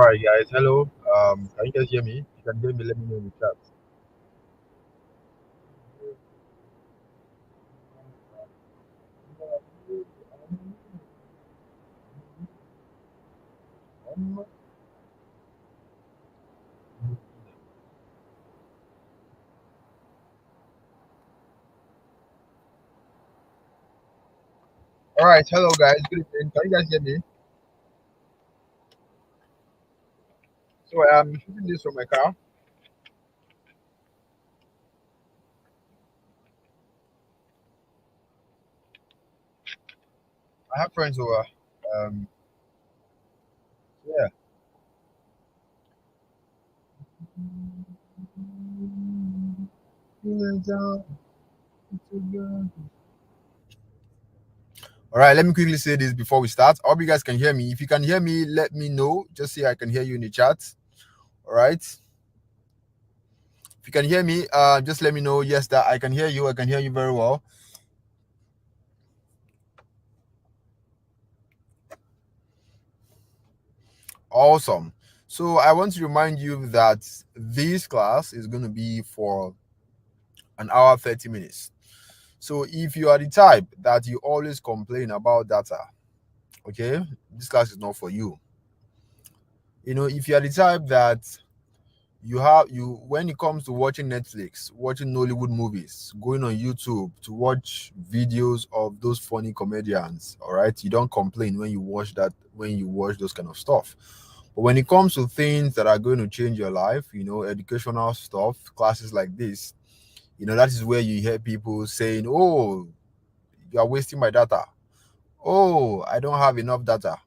right, guys. Hello. Can you guys hear me? If you can hear me, let me know in the chat. All right. Hello, guys. Good evening. Can you guys hear me? So I'm shooting this from my car. I have friends over. Um, yeah. All right. Let me quickly say this before we start. I hope you guys can hear me. If you can hear me, let me know. Just say I can hear you in the chat. All right. If you can hear me, just let me know. Yes, that I can hear you. I can hear you very well. Awesome. So I want to remind you that this class is going to be for an hour 30 minutes. So if you are the type that you always complain about data, okay, this class is not for you. If you are the type that you when it comes to watching Netflix, watching Nollywood movies, going on YouTube to watch videos of those funny comedians, all right, you don't complain when you watch those kind of stuff. But when it comes to things that are going to change your life, educational stuff, classes like this, that is where you hear people saying, "Oh, you are wasting my data. Oh, I don't have enough data.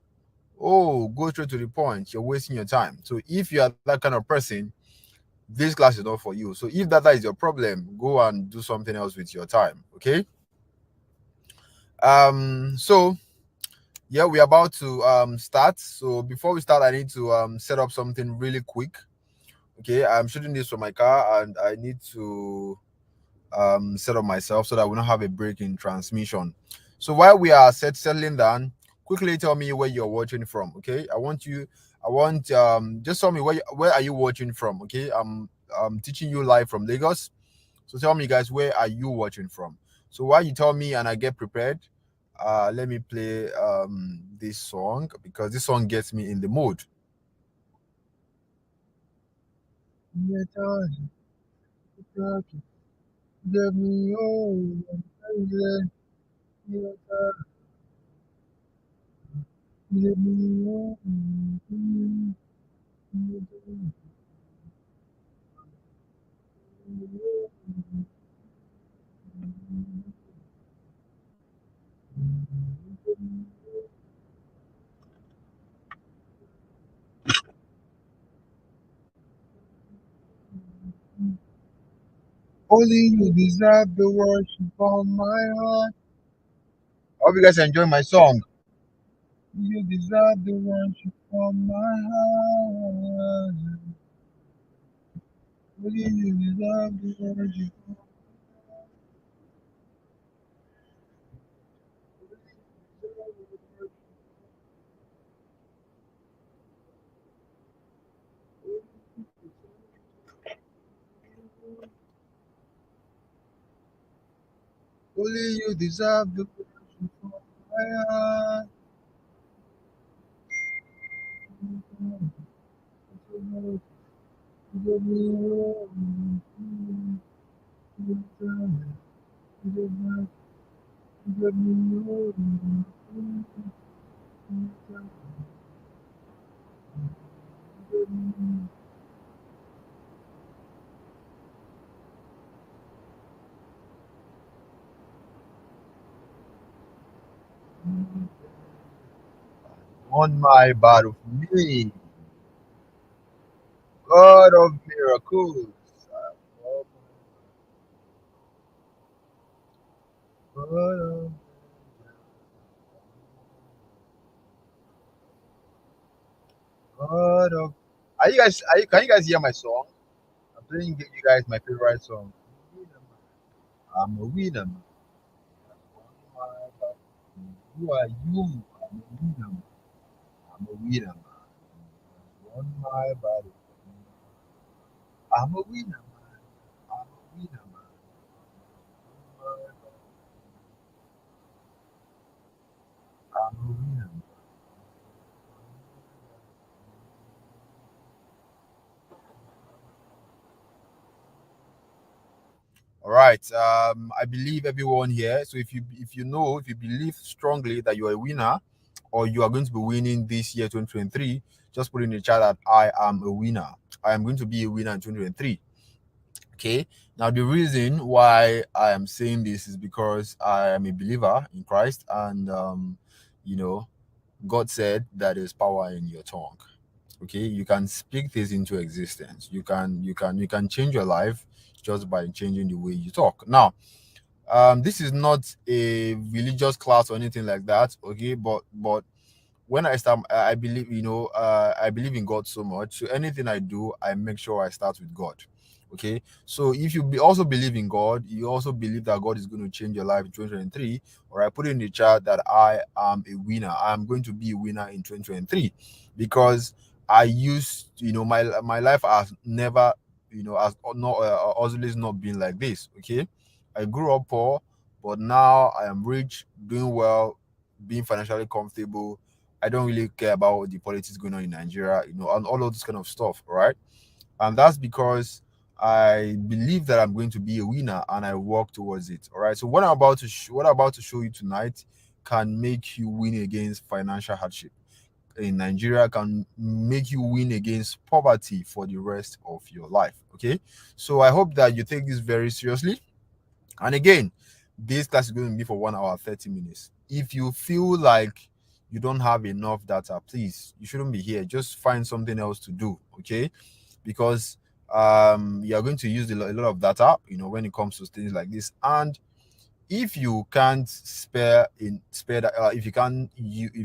Oh, go straight to the point. You're wasting your time." So if you are that kind of person, this class is not for you. So if data is your problem, go and do something else with your time. Okay. So yeah, we're about to start. So before we start, I need to set up something really quick. Okay, I'm shooting this from my car and I need to set up myself so that we don't have a break in transmission. So while we are settling down, quickly tell me where you're watching from. Okay, I want just tell me where are you watching from. Okay, I'm teaching you live from Lagos. So tell me, guys, where are you watching from? So while you tell me and I get prepared, let me play this song because this song gets me in the mood. Only you deserve the worship of my heart. I hope you guys enjoy my song. You deserve the worship of my heart. Only you deserve the worship. Only you deserve the worship of my heart. On my battle for me, God of miracles. God of, God of. Can you guys hear my song? I'm playing you guys my favorite song. I'm a winner. Man. Who are you? I'm a winner. Man. I'm a winner. Man. on my body. I'm a winner, man. I'm a winner, man. On my body. I'm a winner. All right. I believe everyone here. So if you believe strongly that you're a winner or you are going to be winning this year 2023, just put in the chat that I am a winner. I am going to be a winner in 2023. Okay. Now the reason why I am saying this is because I am a believer in Christ, and you know, God said that there's power in your tongue. Okay, you can speak this into existence. You can change your life just by changing the way you talk. Now, this is not a religious class or anything like that. Okay, but when I start, I believe, I believe in God so much. So anything I do, I make sure I start with God. Okay, so if you also believe in God, you also believe that God is going to change your life in 2023. Or I put in the chat that I am a winner. I am going to be a winner in 2023 because I used, my life has never, has not always not been like this. Okay, I grew up poor, but now I am rich, doing well, being financially comfortable. I don't really care about the politics going on in Nigeria, and all of this kind of stuff, right? And that's because I believe that I'm going to be a winner and I work towards it. All right. So what I'm about to show you tonight can make you win against financial hardship in Nigeria, can make you win against poverty for the rest of your life. Okay. So I hope that you take this very seriously. And again, this class is going to be for 1 hour, 30 minutes. If you feel like you don't have enough data, please, you shouldn't be here. Just find something else to do, okay? Because you are going to use a lot of data, when it comes to things like this. And if you can't spare that, if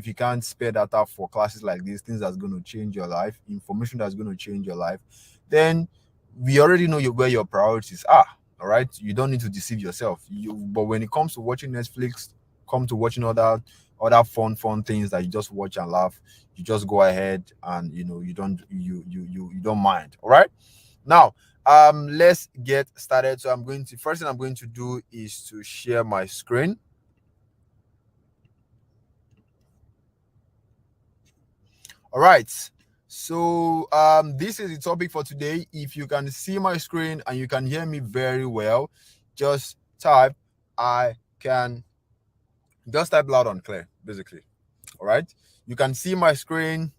you can't spare data for classes like this, things that's going to change your life, information that's going to change your life, then we already know where your priorities are. All right, you don't need to deceive yourself. But when it comes to watching Netflix, come to watching other fun things that you just watch and laugh, you just go ahead and you don't mind. All right. Now, let's get started. So first thing I'm going to do is to share my screen. All right. So this is the topic for today. If you can see my screen and you can hear me very well, just type I can just type loud and clear, basically. All right. You can see my screen.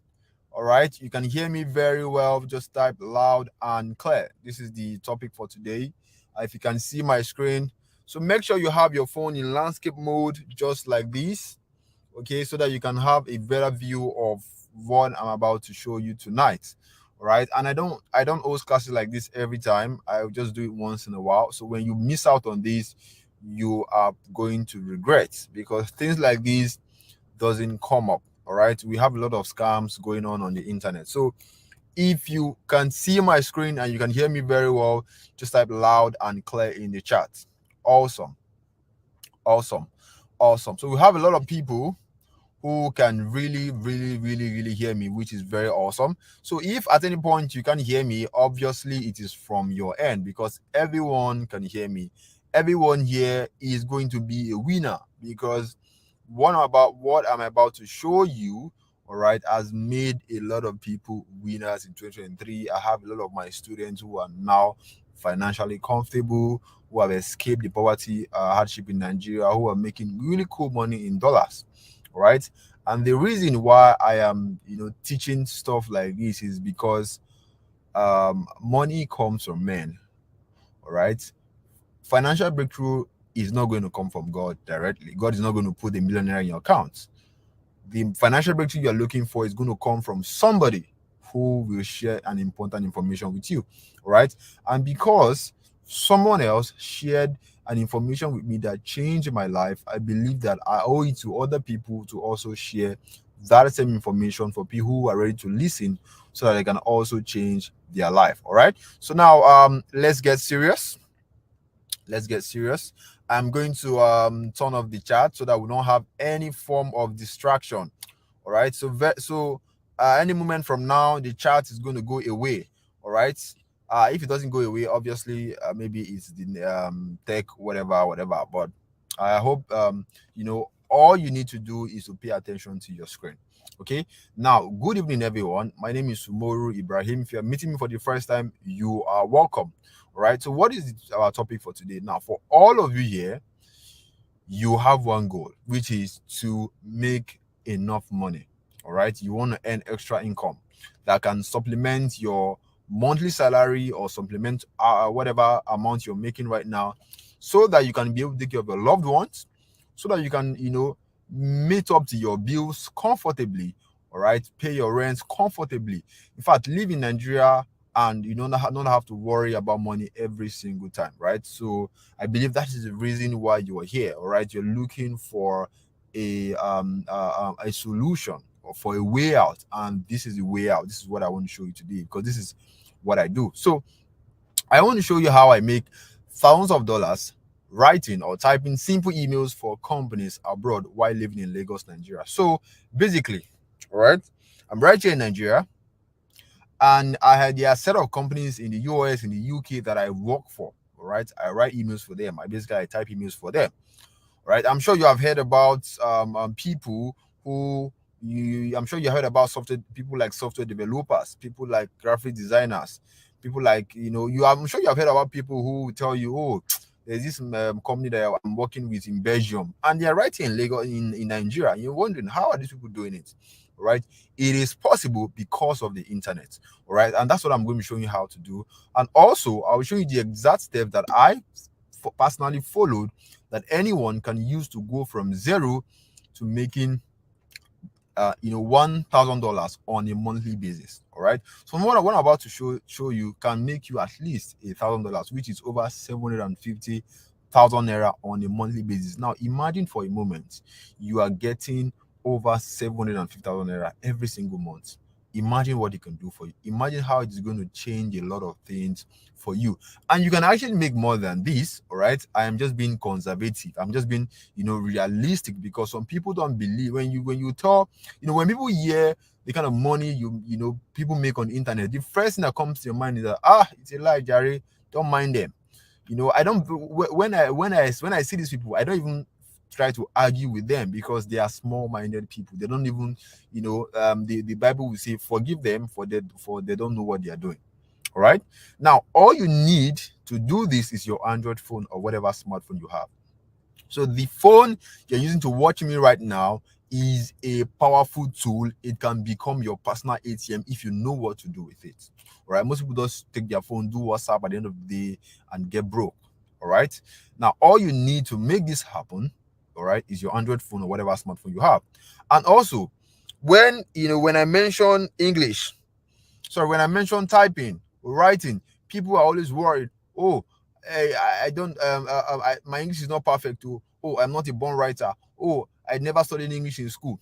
All right. You can hear me very well. Just type loud and clear. This is the topic for today. If you can see my screen, so make sure you have your phone in landscape mode, just like this. Okay, so that you can have a better view of what I'm about to show you tonight. All right. And I don't host classes like this every time. I'll just do it once in a while. So when you miss out on this, you are going to regret, because things like this doesn't come up. All right. We have a lot of scams going on the internet. So if you can see my screen and you can hear me very well, just type loud and clear in the chat. Awesome. Awesome. Awesome. So we have a lot of people who can really, really, really, really hear me, which is very awesome. So if at any point you can hear me, obviously it is from your end, because everyone can hear me. Everyone here is going to be a winner, because what I'm about to show you, all right, has made a lot of people winners in 2023. I have a lot of my students who are now financially comfortable, who have escaped the poverty hardship in Nigeria, who are making really cool money in dollars. Right. And the reason why I am teaching stuff like this is because money comes from men. All right. Financial breakthrough is not going to come from God directly. God is not going to put a millionaire in your account. The financial breakthrough you're looking for is going to come from somebody who will share an important information with you. All right. And because someone else shared an information with me that changed my life, I believe that I owe it to other people to also share that same information for people who are ready to listen, so that they can also change their life. All right. So now let's get serious. Let's get serious. I'm going to turn off the chat so that we don't have any form of distraction. All right. So any moment from now, the chat is going to go away. All right. If it doesn't go away, obviously, maybe it's the tech, whatever. But I hope all you need to do is to pay attention to your screen. Okay. Now, good evening, everyone. My name is Sumoru Ibrahim. If you're meeting me for the first time, you are welcome. All right. So, what is our topic for today? Now, for all of you here, you have one goal, which is to make enough money. All right. You want to earn extra income that can supplement your monthly salary or supplement whatever amount you're making right now, so that you can be able to take care of your loved ones, so that you can, meet up to your bills comfortably. All right. Pay your rents comfortably. In fact, live in Nigeria and you don't have to worry about money every single time, right? So I believe that is the reason why you are here. All right, you're looking for a solution or for a way out, and this is the way out. This is what I want to show you today, because this is what I do. So I want to show you how I make thousands of dollars writing or typing simple emails for companies abroad while living in Lagos, Nigeria. So basically, all right, I'm right here in Nigeria, and I had there are a set of companies in the US, in the UK that I work for. All right, I write emails for them. I type emails for them. All right, I'm sure you have heard about people who I'm sure you heard about software people like software developers, people like graphic designers, people like I'm sure you have heard about people who tell you, oh, there's this company that I'm working with in Belgium, and they're writing in Lagos, in Nigeria. And you're wondering, how are these people doing it? All right, it is possible because of the internet. All right, and that's what I'm going to show you how to do. And also, I will show you the exact step that I personally followed, that anyone can use to go from zero to making $1,000 on a monthly basis. All right, so what I'm about to show you can make you at least $1,000, which is over 750,000 naira on a monthly basis. Now imagine for a moment you are getting over 750,000 naira every single month. Imagine what it can do for you. Imagine how it's going to change a lot of things for you. And you can actually make more than this. All right, I am just being conservative. I'm just being realistic, because some people don't believe when you talk, when people hear the kind of money people make on the internet, the first thing that comes to your mind is that, it's a lie, Jerry, don't mind them. I don't, when I see these people, I don't even try to argue with them, because they are small-minded people. They don't even, the Bible will say, forgive them, for they don't know what they are doing. All right, now all you need to do this is your Android phone or whatever smartphone you have. So the phone you're using to watch me right now is a powerful tool. It can become your personal ATM if you know what to do with it. All right, most people just take their phone, do WhatsApp at the end of the day, and get broke. All right, now all you need to make this happen, all right, is your Android phone or whatever smartphone you have. And also, when I mention English, when I mention typing, writing, people are always worried. Oh, I don't my English is not perfect. Oh, I'm not a born writer. Oh, I never studied English in school.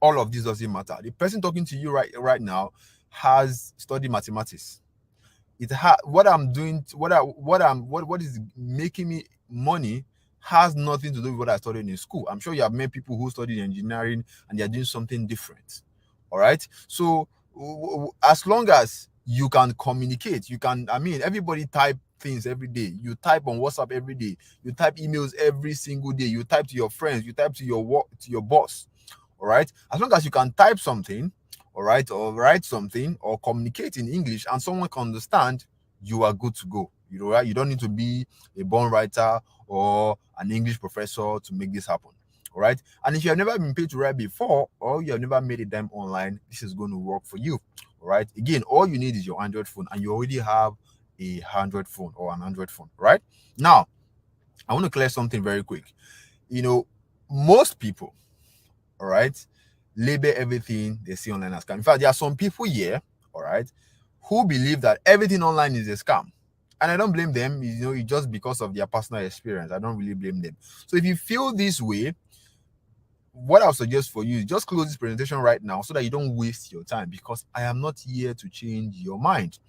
All of this doesn't matter. The person talking to you right now has studied mathematics. What I'm doing, what is making me money has nothing to do with what I studied in school. I'm sure you have met people who studied engineering and they're doing something different. All right, so as long as you can communicate, everybody type things every day. You type on WhatsApp every day, you type emails every single day, you type to your friends, you type to your work, to your boss. All right, as long as you can type something, all right, or write something or communicate in English and someone can understand, you are good to go. Right, you don't need to be a born writer or an English professor to make this happen. All right, and if you have never been paid to write before, or you have never made a dime online, this is going to work for you. All right, again, all you need is your Android phone, and you already have a Android phone or an Android phone. Right, now I want to clear something very quick. Most people, all right, label everything they see online as scam. In fact, there are some people here, all right, who believe that everything online is a scam. And I don't blame them, it's just because of their personal experience. I don't really blame them. So if you feel this way, what I'll suggest for you is just close this presentation right now so that you don't waste your time, because I am not here to change your mind.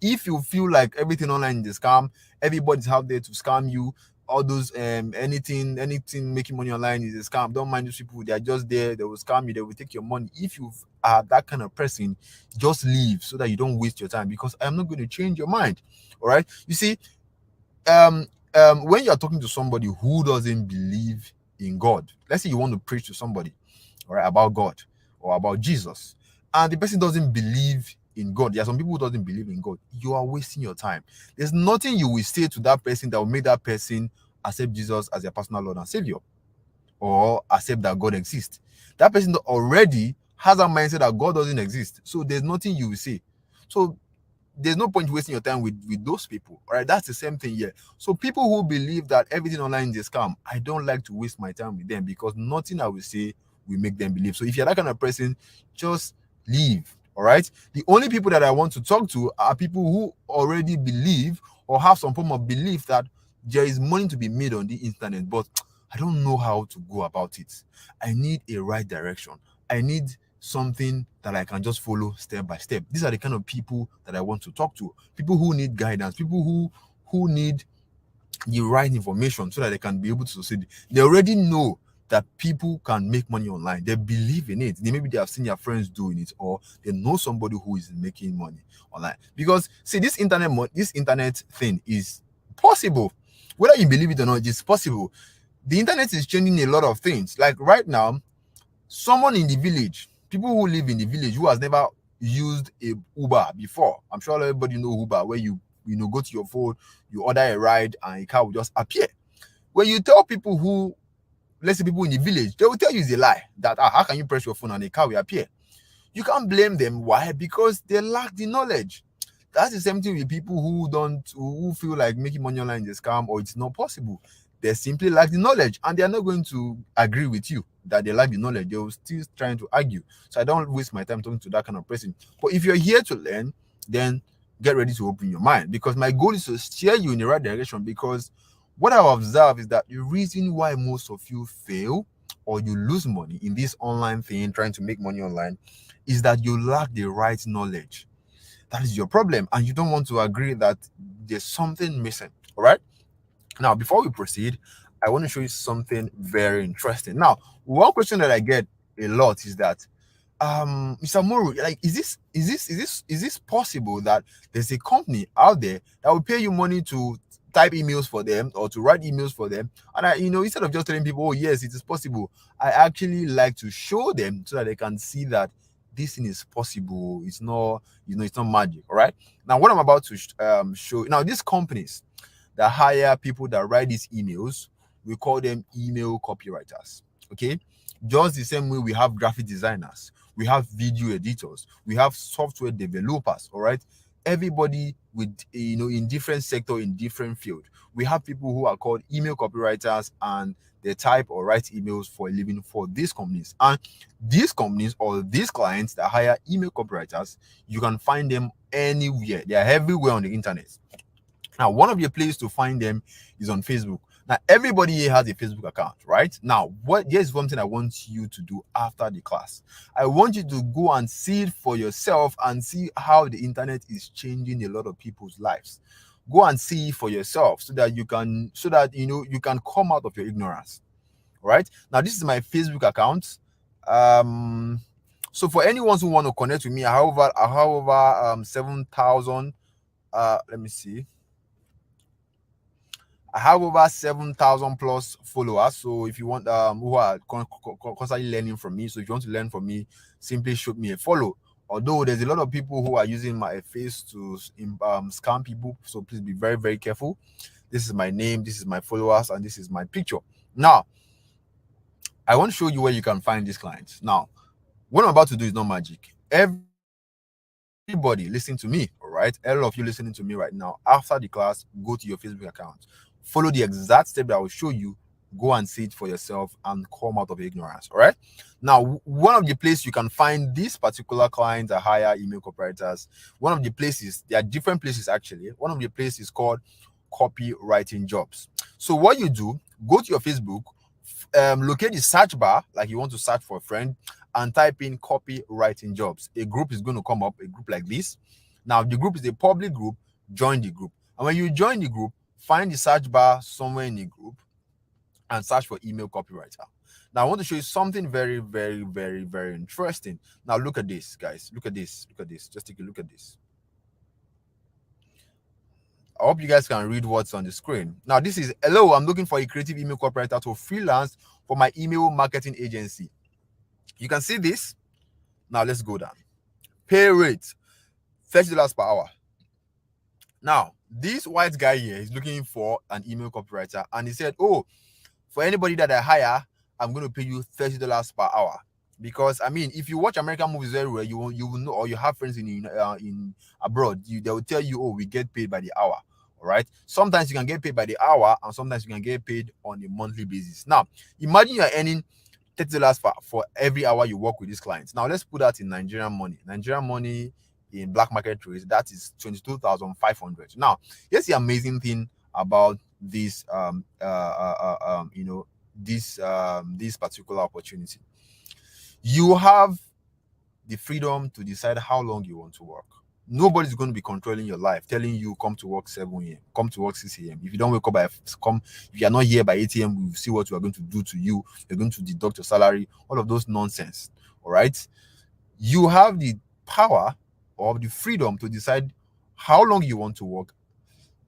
If you feel like everything online is a scam, everybody's out there to scam you, all those anything making money online is a scam. Don't mind those people. They are just there. They will scam you. They will take your money. If you are that kind of person, just leave so that you don't waste your time, because I'm not going to change your mind. All right. You see, when you're talking to somebody who doesn't believe in God, let's say you want to preach to somebody, all right, about God or about Jesus, and the person doesn't believe in God. There are some people who doesn't believe in God. You are wasting your time. There's nothing you will say to that person that will make that person accept Jesus as their personal Lord and Savior, or accept that God exists. That person already has a mindset that God doesn't exist. So there's nothing you will say. So there's no point wasting your time with those people. All right, that's the same thing here. So people who believe that everything online is a scam, I don't like to waste my time with them, because nothing I will say will make them believe. So if you're that kind of person, just leave. All right. The only people that I want to talk to are people who already believe or have some form of belief that there is money to be made on the internet, but I don't know how to go about it. I need a right direction. I need something that I can just follow step by step. These are the kind of people that I want to talk to. People who need guidance, people who need the right information so that they can be able to succeed. They already know that people can make money online. They believe in it. Maybe they have seen their friends doing it, or they know somebody who is making money online. Because see, this internet thing is possible. Whether you believe it or not, it's possible. The internet is changing a lot of things. Like right now, someone in the village, people who live in the village who has never used a Uber before, I'm sure everybody know Uber, where you go to your phone, you order a ride, and a car will just appear. When you tell people who, let's say people in the village, they will tell you it's a lie, that how can you press your phone and a car will appear? You can't blame them. Why? Because they lack the knowledge. That's the same thing with people who feel like making money online is a scam or it's not possible. They simply lack the knowledge, and they are not going to agree with you that they lack the knowledge. They will still trying to argue. So I don't waste my time talking to that kind of person. But if you're here to learn, then get ready to open your mind, because my goal is to steer you in the right direction. Because what I observe is that the reason why most of you fail or you lose money in this online thing, trying to make money online, is that you lack the right knowledge. That is your problem, and you don't want to agree that there's something missing. All right. Now, before we proceed, I want to show you something very interesting. Now, one question that I get a lot is that, Mr. Muru, like, is this possible that there's a company out there that will pay you money to type emails for them or to write emails for them? And instead of just telling people, oh yes, it is possible, I actually like to show them so that they can see that this thing is possible. It's not, it's not magic. All right. Now, what I'm about to show now, these companies that hire people that write these emails, we call them email copywriters. Okay. Just the same way we have graphic designers, we have video editors, we have software developers. All right. Everybody with, in different sector, in different field. We have people who are called email copywriters, and they type or write emails for a living for these companies. And these companies or these clients that hire email copywriters, you can find them anywhere. They are everywhere on the internet. Now, one of the places to find them is on Facebook. Now, everybody here has a Facebook account, right? Now, here's one thing I want you to do after the class. I want you to go and see it for yourself and see how the internet is changing a lot of people's lives. Go and see for yourself so that you can come out of your ignorance. All right. Now, this is my Facebook account. So for anyone who want to connect with me, however, 7,000. Let me see. I have over 7,000 plus followers. So if you want, who are constantly learning from me, so if you want to learn from me, simply shoot me a follow. Although there's a lot of people who are using my face to scam people, so please be very, very careful. This is my name, this is my followers, and this is my picture. Now, I want to show you where you can find these clients. Now, what I'm about to do is not magic. Everybody listen to me, all right? All of you listening to me right now, after the class, go to your Facebook account. Follow the exact step that I will show you. Go and see it for yourself and come out of ignorance. All right. Now, one of the places you can find these particular clients that hire email copywriters, one of the places, there are different places actually. One of the places is called copywriting jobs. So what you do, go to your Facebook, locate the search bar, like you want to search for a friend, and type in copywriting jobs. A group is going to come up, a group like this. Now, the group is a public group. Join the group. And when you join the group, find the search bar somewhere in the group and search for email copywriter. Now I want to show you something very, very, very, very interesting. Now look at this, guys. Look at this. Look at this. Just take a look at this. I hope you guys can read what's on the screen. Now this is, hello, I'm looking for a creative email copywriter to freelance for my email marketing agency. You can see this. Now let's go down. Pay rate, $30 per hour. Now, this white guy here is looking for an email copywriter, and he said, oh, for anybody that I hire, I'm going to pay you $30 per hour. Because I mean, if you watch American movies very well, you will know, or you have friends in abroad, they will tell you, oh, we get paid by the hour. All right. Sometimes you can get paid by the hour, and sometimes you can get paid on a monthly basis. Now, imagine you're earning $30 for every hour you work with these clients. Now, let's put that in Nigerian money. Nigerian money in black market rates, that is 22,500. Now, here's the amazing thing about this this particular opportunity. You have the freedom to decide how long you want to work. Nobody's going to be controlling your life, telling you come to work 7 a.m., come to work 6 a.m. If you don't wake up by if you are not here by 8 a.m., we'll see what we are going to do to you. We're going to deduct your salary, all of those nonsense. All right. You have the power or the freedom to decide how long you want to work,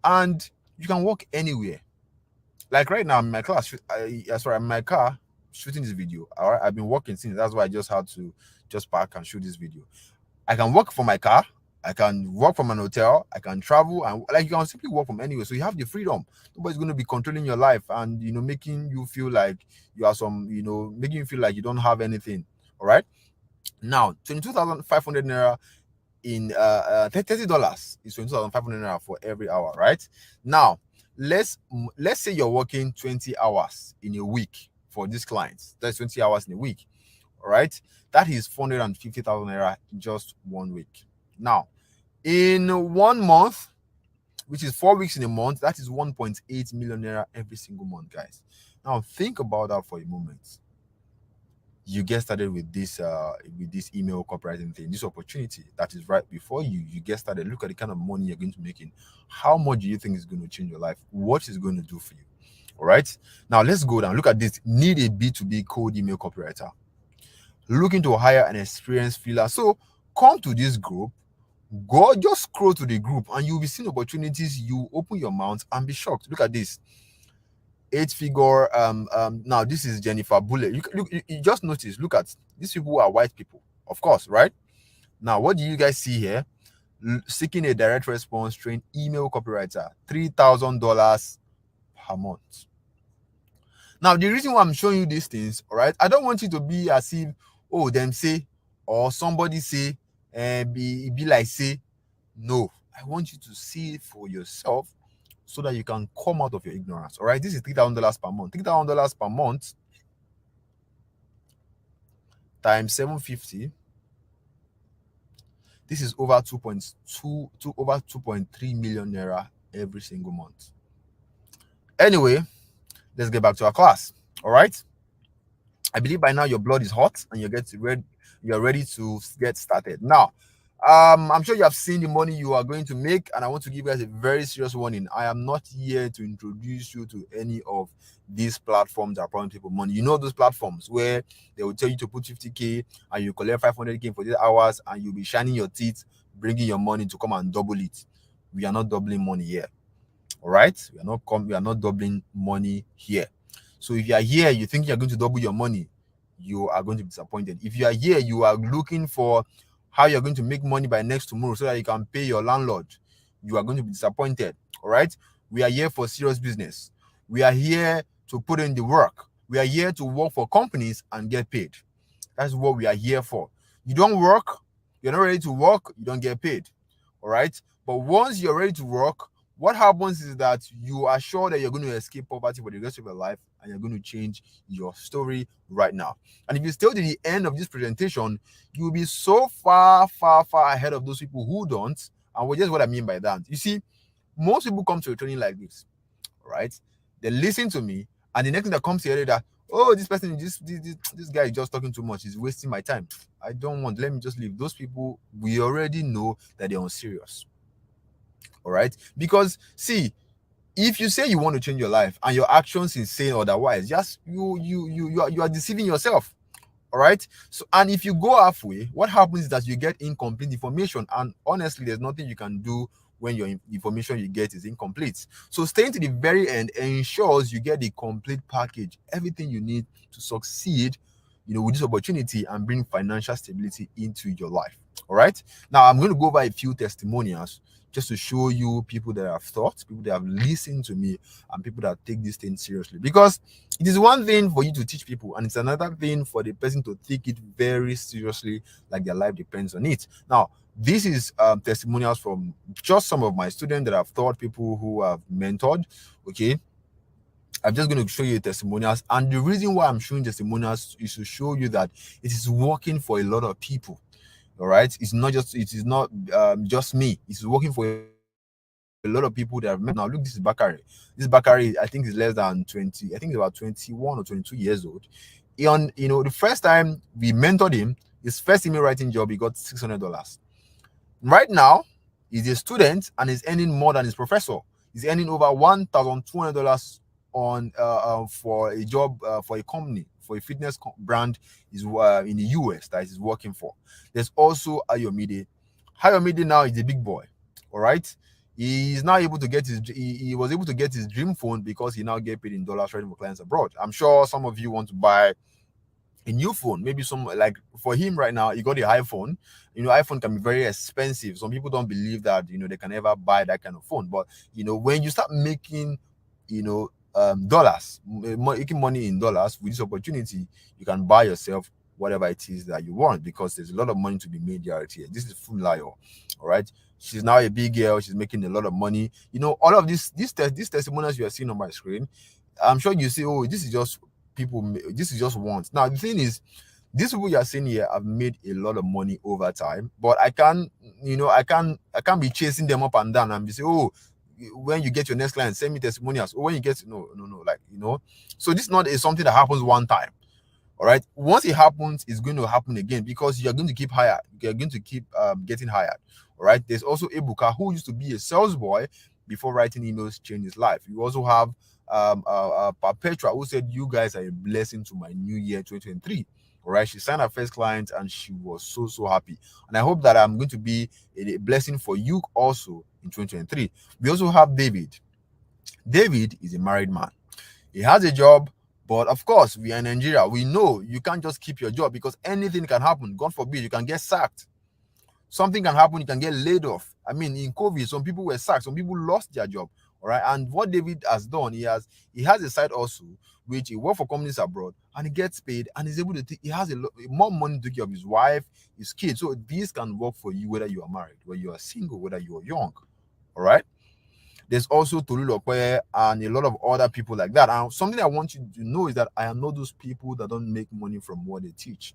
and you can work anywhere. Like right now, in my class, in my car, shooting this video. All right, I've been working since. That's why I just had to just park and shoot this video. I can work from my car. I can work from an hotel. I can travel, and like you can simply work from anywhere. So you have the freedom. Nobody's going to be controlling your life and making you feel like you are making you feel like you don't have anything. All right. Now, 22,500 naira in $30 is 22,500 naira for every hour, right? Now, let's say you're working 20 hours in a week for these clients. That's 20 hours in a week. All right, that is 450,000 naira just 1 week. Now, in 1 month, which is 4 weeks in a month, that is 1.8 million naira every single month, guys. Now think about that for a moment. You get started with this email copywriting thing, this opportunity that is right before you. You get started. Look at the kind of money you're going to make in. How much do you think is going to change your life? What is going to do for you? All right. Now let's go down. Look at this. Need a B2B cold email copywriter. Looking to hire an experienced freelancer. So come to this group. Go, just scroll to the group, and you'll be seeing opportunities. You open your mouth and be shocked. Look at this. 8-figure. Now this is Jennifer Bullet. You just notice. Look at these people are white people, of course, right? Now, what do you guys see here? Seeking a direct response trained email copywriter, $3,000 per month. Now, the reason why I'm showing you these things, all right, I don't want you to be as if, oh, them say, or somebody say, and be like say. No, I want you to see it for yourself, so that you can come out of your ignorance. All right, this is $3,000 per month. $3,000 per month times 750. This is over 2.3 million naira every single month. Anyway, let's get back to our class. All right. I believe by now your blood is hot and you're ready to get started. Now, I'm sure you have seen the money you are going to make, and I want to give you guys a very serious warning. I am not here to introduce you to any of these platforms that are promising people money. You know those platforms where they will tell you to put 50K and you collect 500K for 8 hours, and you'll be shining your teeth, bringing your money to come and double it. We are not doubling money here. All right, we are not doubling money here. So if you are here, you think you're going to double your money, you are going to be disappointed. If you are here, you are looking for how you're going to make money by next tomorrow so that you can pay your landlord, you are going to be disappointed. All right, we are here for serious business. We are here to put in the work. We are here to work for companies and get paid. That's what we are here for. You don't work, you're not ready to work, you don't get paid. All right, but once you're ready to work, what happens is that you are sure that you're going to escape poverty for the rest of your life, and you're going to change your story right now. And if you stay to the end of this presentation, you will be so far ahead of those people who don't. And just what I mean by that, you see, most people come to a training like this, right? They listen to me, and the next thing that comes here is that, oh, this person, this guy is just talking too much. He's wasting my time. I don't want. Let me just leave. Those people, we already know that they're unserious. All right, because see, If you say you want to change your life and your actions is saying otherwise, just you are deceiving yourself. All right. So, and if you go halfway, what happens is that you get incomplete information, and honestly, there's nothing you can do when your information you get is incomplete. So staying to the very end ensures you get the complete package, everything you need to succeed, with this opportunity and bring financial stability into your life. All right. Now I'm going to go over a few testimonials just to show you people that have thought, people that have listened to me, and people that take this thing seriously. Because it is one thing for you to teach people, and it's another thing for the person to take it very seriously, like their life depends on it. Now, this is testimonials from just some of my students that I've taught, people who have mentored. Okay, I'm just going to show you testimonials, and the reason why I'm showing testimonials is to show you that it is working for a lot of people. All right, it is not just me. It's working for a lot of people that have met. Now look, this is Bakari. This Bakari, I think, is less than 20. I think he's about 21 or 22 years old. The first time we mentored him, his first email writing job, he got $600. Right now, he's a student and he's earning more than his professor. He's earning over $1,200 on for a job for a company, for a fitness brand is in the US that he's working for. There's also Ayomide. Ayomide now is a big boy. All right. He's now able to get he was able to get his dream phone because he now get paid in dollars trading for clients abroad. I'm sure some of you want to buy a new phone. Maybe some, like for him right now, he got the iPhone. iPhone can be very expensive. Some people don't believe that they can ever buy that kind of phone. But when you start making dollars, making money in dollars with this opportunity, you can buy yourself whatever it is that you want, because there's a lot of money to be made here. This is Funlayo. All right. She's now a big girl. She's making a lot of money. All of these testimonials you are seeing on my screen, I'm sure you say, oh, this is just people, this is just once. Now the thing is, these people you are seeing here have made a lot of money over time, but I can't be chasing them up and down and be say, oh, when you get your next client, send me testimonials. Or when you get no, like so this is not something that happens one time. All right, once it happens, it's going to happen again, because you're going to keep hired. You're going to keep getting hired. All right, there's also Ebuka, who used to be a sales boy before writing emails changed his life. You also have Perpetua, who said, you guys are a blessing to my new year 2023. All right, she signed her first client and she was so happy, and I hope that I'm going to be a blessing for you also in 2023. We also have David. David is a married man. He has a job, but of course, we are in Nigeria. We know you can't just keep your job, because anything can happen. God forbid, you can get sacked. Something can happen, you can get laid off. I mean, in COVID, some people were sacked, some people lost their job. All right. And what David has done, he has a side also, which he works for companies abroad, and he gets paid, and he's able to he has more money to take care of his wife, his kids. So this can work for you, whether you are married, whether you are single, whether you are young. All right. There's also Tolu Lokwe and a lot of other people like that. And something I want you to know is that I am not those people that don't make money from what they teach.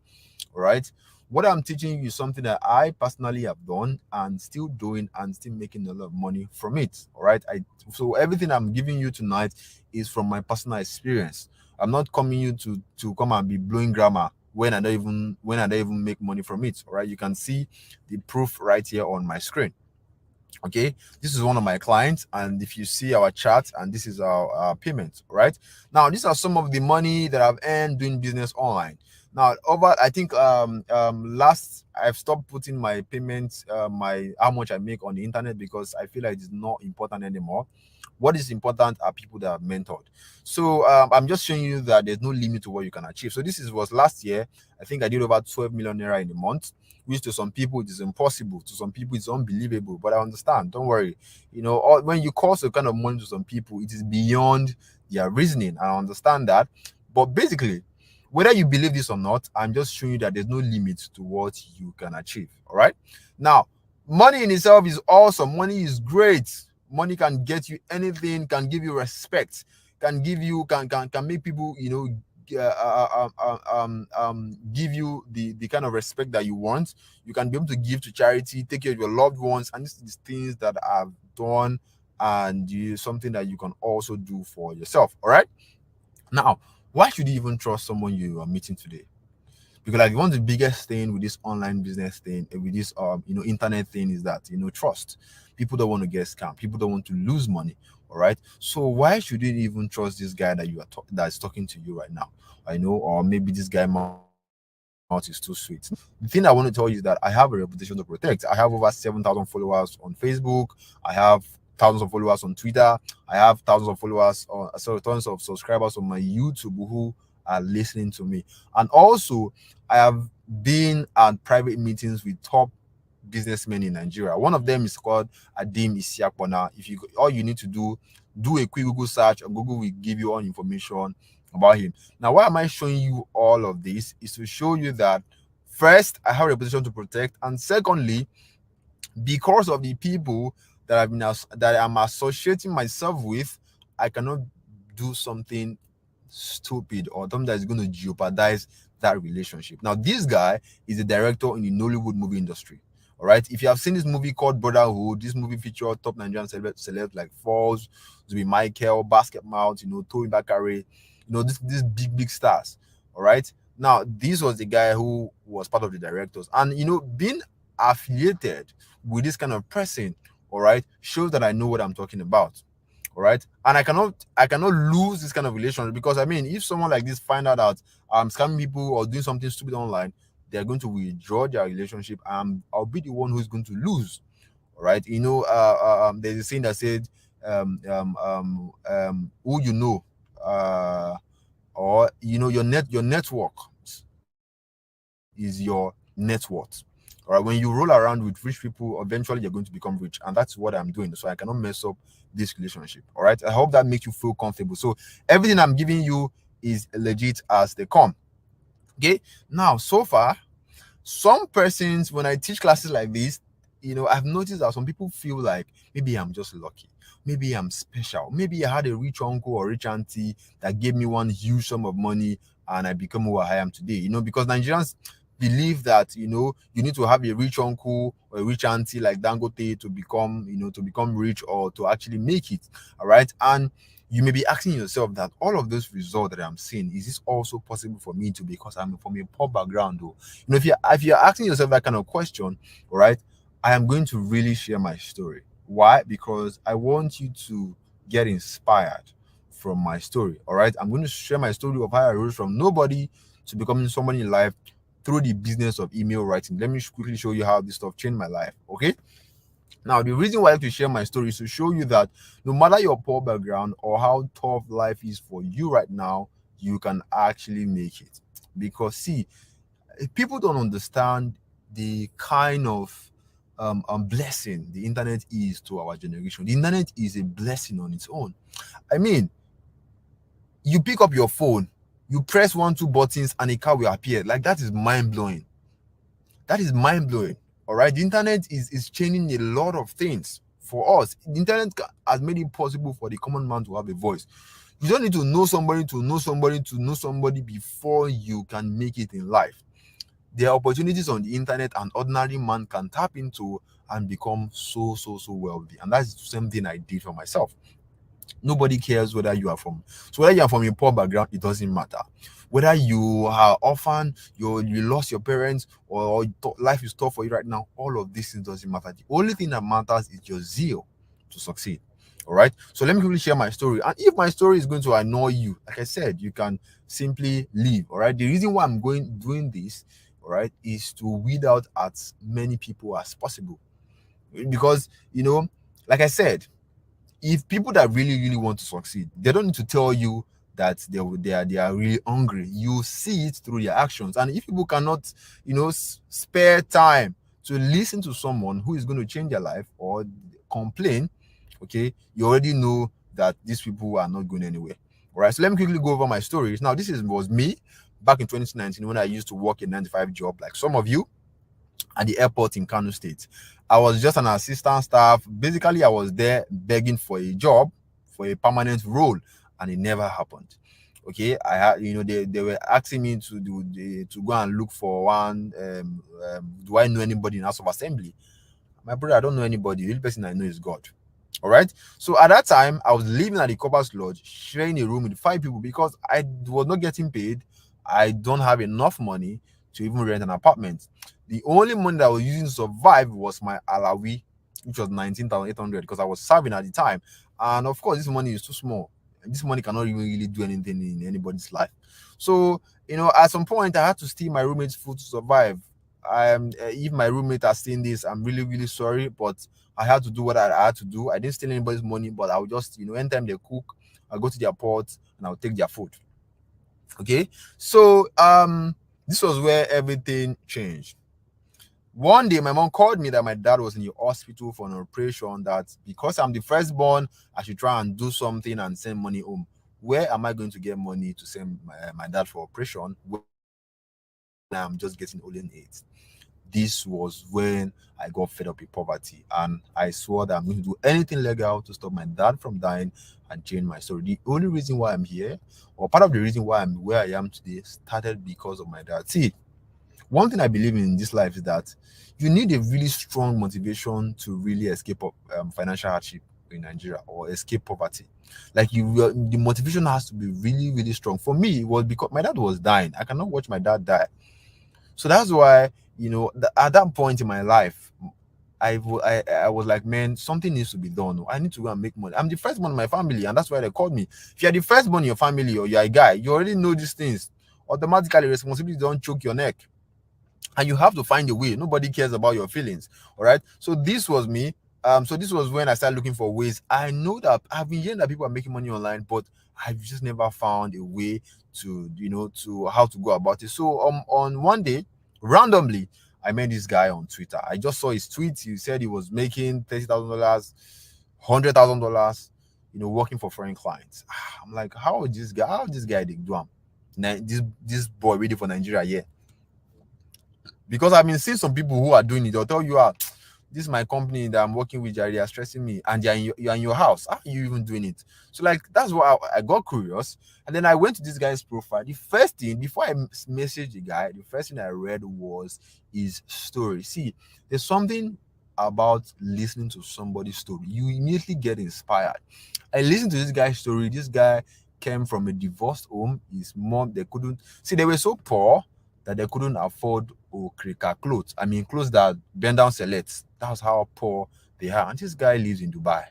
All right. What I'm teaching you is something that I personally have done and still doing and still making a lot of money from it. All right. So everything I'm giving you tonight is from my personal experience. I'm not coming you to come and be blowing grammar when I don't even make money from it. All right. You can see the proof right here on my screen. Okay, this is one of my clients, and if you see our chart, and this is our payment. Right now, these are some of the money that I've earned doing business online. Now, I think last I've stopped putting my payments, my how much I make on the internet, because I feel like it's not important anymore. What is important are people that are mentored. So I'm just showing you that there's no limit to what you can achieve. So was last year. I think I did over 12 million naira in a month, which to some people it is impossible, to some people it's unbelievable. But I understand. Don't worry. When you cost a kind of money to some people, it is beyond their reasoning. I understand that. But basically, whether you believe this or not, I'm just showing you that there's no limit to what you can achieve. All right. Now, money in itself is awesome. Money is great. Money can get you anything, can give you respect, can give you can make people give you the kind of respect that you want. You can be able to give to charity, take care of your loved ones, and this is things that I've done, and something that you can also do for yourself. All right. Now, why should you even trust someone you are meeting today? Because like one of the biggest thing with this online business thing, with this internet thing, is that trust. People don't want to get scammed. People don't want to lose money. All right. So why should you even trust this guy that that is talking to you right now? I know, or maybe this guy mouth is too sweet. The thing I want to tell you is that I have a reputation to protect. I have over 7,000 followers on Facebook. I have thousands of followers on Twitter. I have thousands of followers on, sorry, tons of subscribers on my YouTube who are listening to me. And also, I have been at private meetings with top businessmen in Nigeria. One of them is called Adim Isiakpona. If you all you need to do a quick Google search, or Google will give you all information about him. Now, why am I showing you all of this? Is to show you that first, I have a reputation to protect, and secondly, because of the people that that I'm associating myself with, I cannot do something stupid or something that is going to jeopardize that relationship. Now, this guy is a director in the Nollywood movie industry. All right. If you have seen this movie called Brotherhood, this movie featured top Nigerian celebs like Falls, Zubi Michael, Basket Mouth, Toyin Bakare, these big stars. All right. Now, this was the guy who was part of the directors, and being affiliated with this kind of person, all right, shows that I know what I'm talking about. All right, and I cannot lose this kind of relationship, because I mean, if someone like this find out that I'm scamming people or doing something stupid online, they're going to withdraw their relationship, and I'll be the one who's going to lose. All right, there's a saying that said, who or your network is your net worth. All right, when you roll around with rich people, eventually you're going to become rich, and that's what I'm doing. So I cannot mess up this relationship. All right, I hope that makes you feel comfortable. So everything I'm giving you is legit as they come. Okay, now so far, some persons, when I teach classes like this, I've noticed that some people feel like maybe I'm just lucky, maybe I'm special, maybe I had a rich uncle or rich auntie that gave me one huge sum of money and I become who I am today. Because Nigerians believe that you need to have a rich uncle or a rich auntie like Dangote to become rich or to actually make it. All right, and you may be asking yourself that all of those results that I'm seeing, is this also possible for me to, because I'm from a poor background though? If you're asking yourself that kind of question, all right, I am going to really share my story. Why? Because I want you to get inspired from my story. All right, I'm going to share my story of how I rose from nobody to becoming somebody in life through the business of email writing. Let me quickly show you how this stuff changed my life. Okay. Now, the reason why I like to share my story is to show you that no matter your poor background or how tough life is for you right now, you can actually make it. Because see, people don't understand the kind of blessing the internet is to our generation. The internet is a blessing on its own. I mean, you pick up your phone, you press one, two buttons, and a car will appear. Like, that is mind blowing. That is mind blowing. All right, the internet is changing a lot of things for us. The internet has made it possible for the common man to have a voice. You don't need to know somebody to know somebody to know somebody before you can make it in life. There are opportunities on the internet an ordinary man can tap into and become so wealthy. And that's the same thing I did for myself. Nobody cares whether you are from, so whether you are from a poor background, it doesn't matter. Whether you are orphan, you lost your parents, or life is tough for you right now, all of these things doesn't matter. The only thing that matters is your zeal to succeed. All right, so let me quickly share my story, and if my story is going to annoy you, like I said, you can simply leave. All right, the reason why I'm doing this, all right, is to weed out as many people as possible, because like I said, if people that really want to succeed, they don't need to tell you that they are really hungry. You see it through their actions. And if people cannot spare time to listen to someone who is going to change their life or complain, okay, you already know that these people are not going anywhere. All right, so let me quickly go over my stories. Now, was me back in 2019 when I used to work a 9 to 5 job like some of you at the airport in Kano State. I was just an assistant staff. Basically, I was there begging for a job, for a permanent role, and it never happened. Okay, I had, they were asking me to go and look for one. Do I know anybody in House of Assembly? My brother, I don't know anybody. The only person I know is God. All right. So at that time, I was living at the Cobbers Lodge, sharing a room with 5 people because I was not getting paid. I don't have enough money to even rent an apartment. The only money that I was using to survive was my alawi, which was 19,800, because I was serving at the time. and of course, this money is too small. This money cannot even really do anything in anybody's life. So, at some point, I had to steal my roommate's food to survive. If my roommate has seen this, I'm really, really sorry, but I had to do what I had to do. I didn't steal anybody's money, but I would just, anytime they cook, I'll go to their pot and I'll take their food. Okay. So, this was where everything changed. One day, my mom called me that my dad was in the hospital for an operation, that because I'm the firstborn, I should try and do something and send money home. Where am I going to get money to send my dad for operation when I'm just getting only 8? This was when I got fed up with poverty, and I swore that I'm going to do anything legal to stop my dad from dying and change my story. The only reason why I'm here, or part of the reason why I'm where I am today, started because of my dad. See, one thing I believe in this life is that you need a really strong motivation to really escape financial hardship in Nigeria, or escape poverty. Like, the motivation has to be really, really strong. For me, it was because my dad was dying. I cannot watch my dad die. So that's why, at that point in my life, I was like, man, something needs to be done. I need to go and make money. I'm the first one in my family, and that's why they called me. If you're the first one in your family, or you're a guy, you already know these things. Automatically, responsibility don't choke your neck, and you have to find a way. Nobody cares about your feelings. All right. So this was me. So this was when I started looking for ways. I know that I've been hearing that people are making money online, but I've just never found a way to, to how to go about it. So on one day, randomly, I met this guy on Twitter. I just saw his tweet. He said he was making $30,000, $100,000, working for foreign clients. I'm like, how this guy they do? This boy ready for Nigeria? Yeah. Because I've been seeing some people who are doing it. They'll tell you, this is my company that I'm working with, Jerry, are stressing me, and you're in your house. How are you even doing it? So, like, that's why I got curious, and then I went to this guy's profile. The first thing, before I messaged the guy, the first thing I read was his story. See, there's something about listening to somebody's story. You immediately get inspired. I listened to this guy's story. This guy came from a divorced home. His mom, they were so poor that they couldn't afford Okrika clothes. I mean, clothes that bend down selects. That's how poor they are. And this guy lives in Dubai.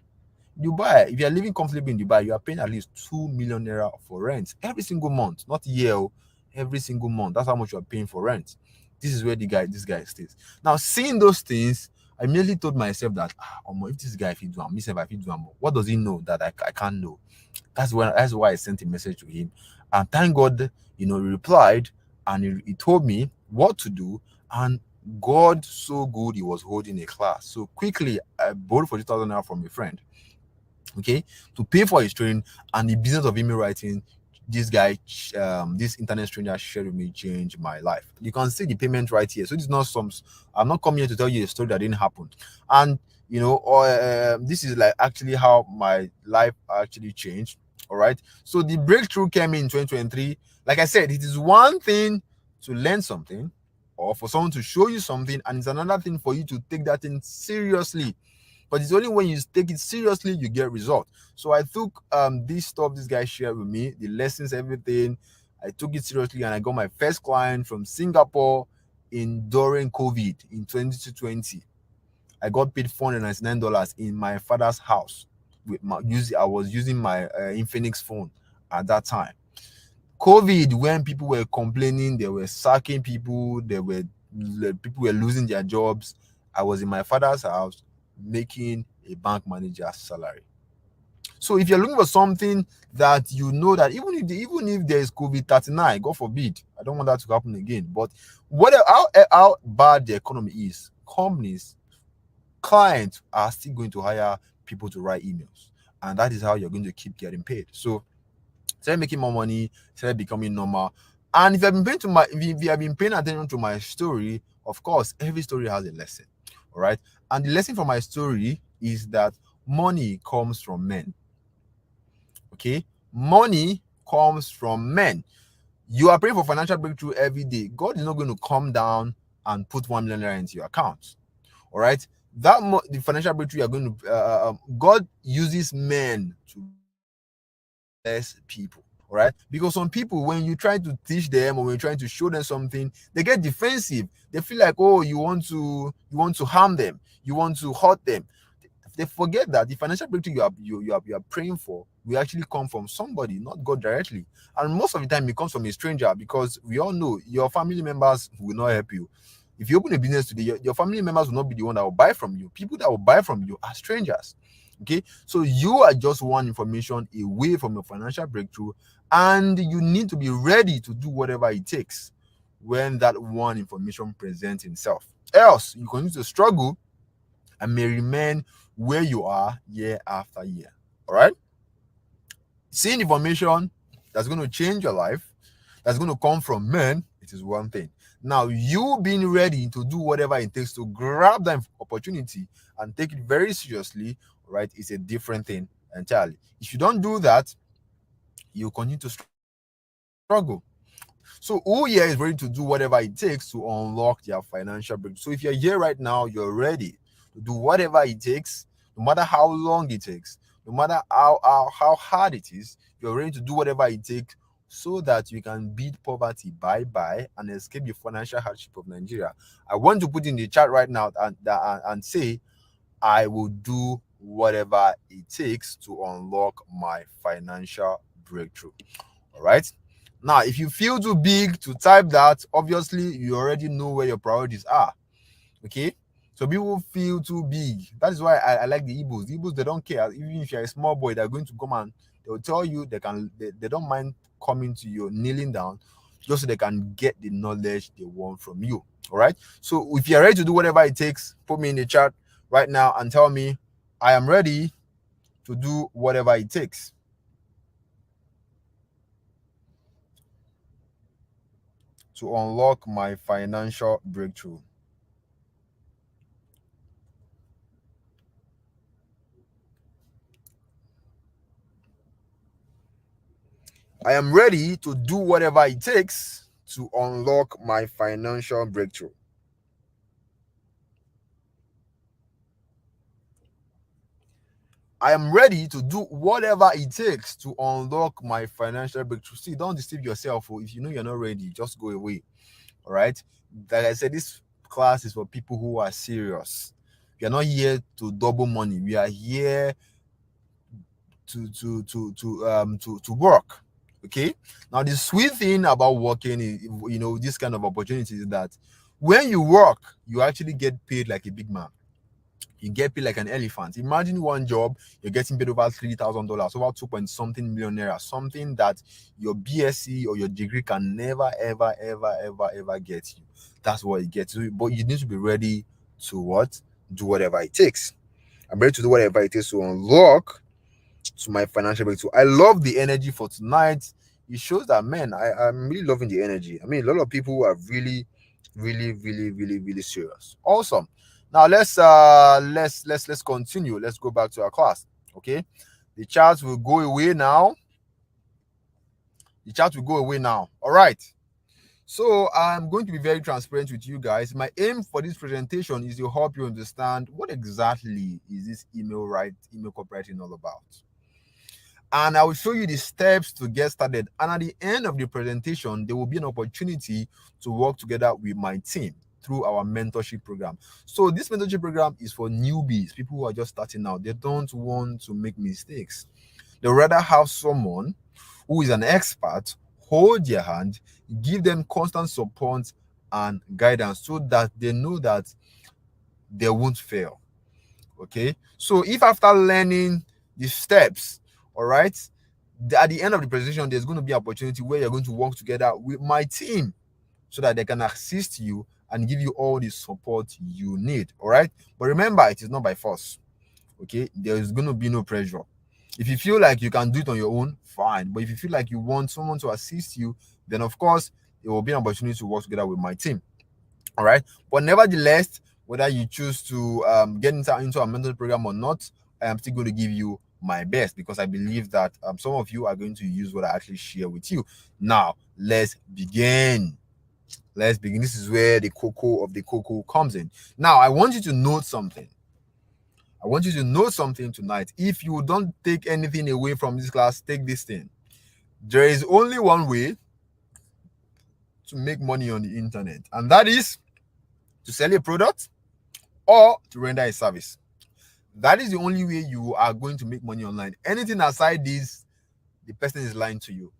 If you're living comfortably in Dubai, you are paying at least 2 million naira for rent every single month, not year, every single month. That's how much you are paying for rent. This is where this guy stays. Now, seeing those things, I immediately told myself that, if this guy, if he do, what does he know that I can't know? That's why I sent a message to him. And thank God, he replied, and he told me what to do. And God, so good, he was holding a class. So quickly, I borrowed 40,000 naira from a friend, okay, to pay for his training. And the business of email writing, this guy, this internet stranger shared with me, changed my life. You can see the payment right here. So this is not I'm not coming here to tell you a story that didn't happen. And this is like actually how my life actually changed. All right. So the breakthrough came in 2023. Like I said, it is one thing to learn something, or for someone to show you something, and it's another thing for you to take that thing seriously. But it's only when you take it seriously you get results. So I took this stuff this guy shared with me, the lessons, everything. I took it seriously, and I got my first client from Singapore during COVID in 2020. I got paid $499 in my father's house. I was using my Infinix phone at that time. COVID, when people were complaining, they were sacking people, people were losing their jobs, I was in my father's house making a bank manager's salary. So if you're looking for something that you know that even if there is COVID-39, God forbid, I don't want that to happen again. But how bad the economy is, clients are still going to hire people to write emails, and that is how you're going to keep getting paid. So start making more money, start becoming normal. And if you have been paying attention to my story, of course, every story has a lesson. All right. And the lesson from my story is that money comes from men. Okay. Money comes from men. You are praying for financial breakthrough every day. God is not going to come down and put 1 million naira into your account. All right. The financial breakthrough you are going to, God uses men to bless people. All right. Because some people, when you try to teach them, or when you're trying to show them something, they get defensive. They feel like, oh, you want to harm them, you want to hurt them. They forget that the financial breakthrough you are praying for will actually come from somebody, not God directly. And most of the time, it comes from a stranger, because we all know your family members will not help you. If you open a business today, your family members will not be the one that will buy from you. People that will buy from you are strangers. Okay, so you are just one information away from your financial breakthrough, and you need to be ready to do whatever it takes when that one information presents itself. Else, you continue to struggle and may remain where you are year after year. All right, seeing information that's going to change your life, that's going to come from men, it is one thing. Now, you being ready to do whatever it takes to grab that opportunity and take it very seriously, right, is a different thing entirely. If you don't do that, you continue to struggle. So who here is ready to do whatever it takes to unlock their financial breakthrough? So if you're here right now, you're ready to do whatever it takes, no matter how long it takes, no matter how hard it is, you're ready to do whatever it takes so that you can beat poverty bye-bye and escape the financial hardship of Nigeria. I want to put in the chat right now and say, I will do whatever it takes to unlock my financial breakthrough. All right. Now, if you feel too big to type that, obviously you already know where your priorities are. Okay. So people feel too big. That is why I like the Igbos. The Igbos, they don't care. Even if you're a small boy, they're going to come and they'll tell you they don't mind coming to you, kneeling down, just so they can get the knowledge they want from you. All right. So if you're ready to do whatever it takes, put me in the chat right now and tell me I am ready to do whatever it takes to unlock my financial breakthrough. I am ready to do whatever it takes to unlock my financial breakthrough. I am ready to do whatever it takes to unlock my financial breakthrough. See, don't deceive yourself. If you know you're not ready, just go away. All right. Like I said, this class is for people who are serious. We are not here to double money. We are here to work. Okay. Now the sweet thing about working is, this kind of opportunity is that when you work, you actually get paid like a big man. You get paid like an elephant. Imagine one job, you're getting paid over $3,000, over 2 point something million naira, something that your BSc or your degree can never, ever, ever, ever, ever get you. That's what it gets you. But you need to be ready to what? Do whatever it takes. I'm ready to do whatever it takes to unlock to my financial breakthrough. I love the energy for tonight. It shows that, man, I'm really loving the energy. I mean, a lot of people are really, really, really, really, really serious. Awesome. Now let's continue. Let's go back to our class. Okay, the charts will go away now. The chart will go away now. All right. So I'm going to be very transparent with you guys. My aim for this presentation is to help you understand what exactly is this email copywriting all about. And I will show you the steps to get started. And at the end of the presentation, there will be an opportunity to work together with my team through our mentorship program. So this mentorship program is for newbies, people who are just starting out. They don't want to make mistakes. They rather have someone who is an expert hold their hand, give them constant support and guidance so that they know that they won't fail. Okay, so if after learning the steps, all right, at the end of the presentation, there's going to be an opportunity where you're going to work together with my team so that they can assist you and give you all the support you need. All right, but remember, it is not by force. Okay, there is going to be no pressure. If you feel like you can do it on your own, fine. But if you feel like you want someone to assist you, then of course it will be an opportunity to work together with my team. All right, but nevertheless, whether you choose to get into a mentoring program or not, I am still going to give you my best because I believe that some of you are going to use what I actually share with you. Now, let's begin. Let's begin. This is where the cocoa of the cocoa comes in. Now, I want you to note something. I want you to know something tonight. If you don't take anything away from this class, take this thing. There is only one way to make money on the internet, and that is to sell a product or to render a service. That is the only way you are going to make money online. Anything aside this, the person is lying to you.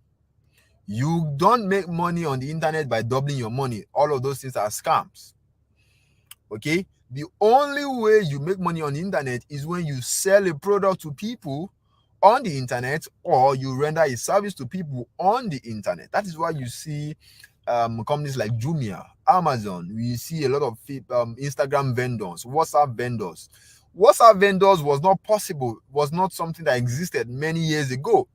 You don't make money on the internet by doubling your money. All of those things are scams. Okay? The only way you make money on the internet is when you sell a product to people on the internet, or you render a service to people on the internet. That is why you see companies like Jumia, Amazon. We see a lot of Instagram vendors, WhatsApp vendors. WhatsApp vendors was not possible, was not something that existed many years ago.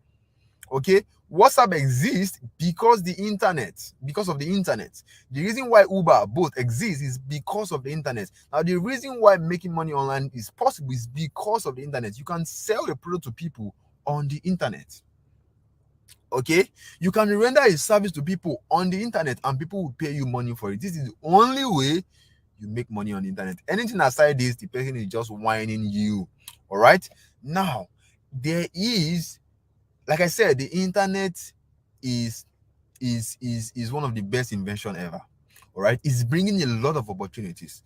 Okay, WhatsApp exists because because of the internet. The reason why Uber both exist is because of the internet. Now, the reason why making money online is possible is because of the internet. You can sell a product to people on the internet. Okay, you can render a service to people on the internet and people will pay you money for it. This is the only way you make money on the internet. Anything aside this, the person is just whining you. All right, now there is, like I said, the internet is one of the best invention ever. All right, it's bringing a lot of opportunities.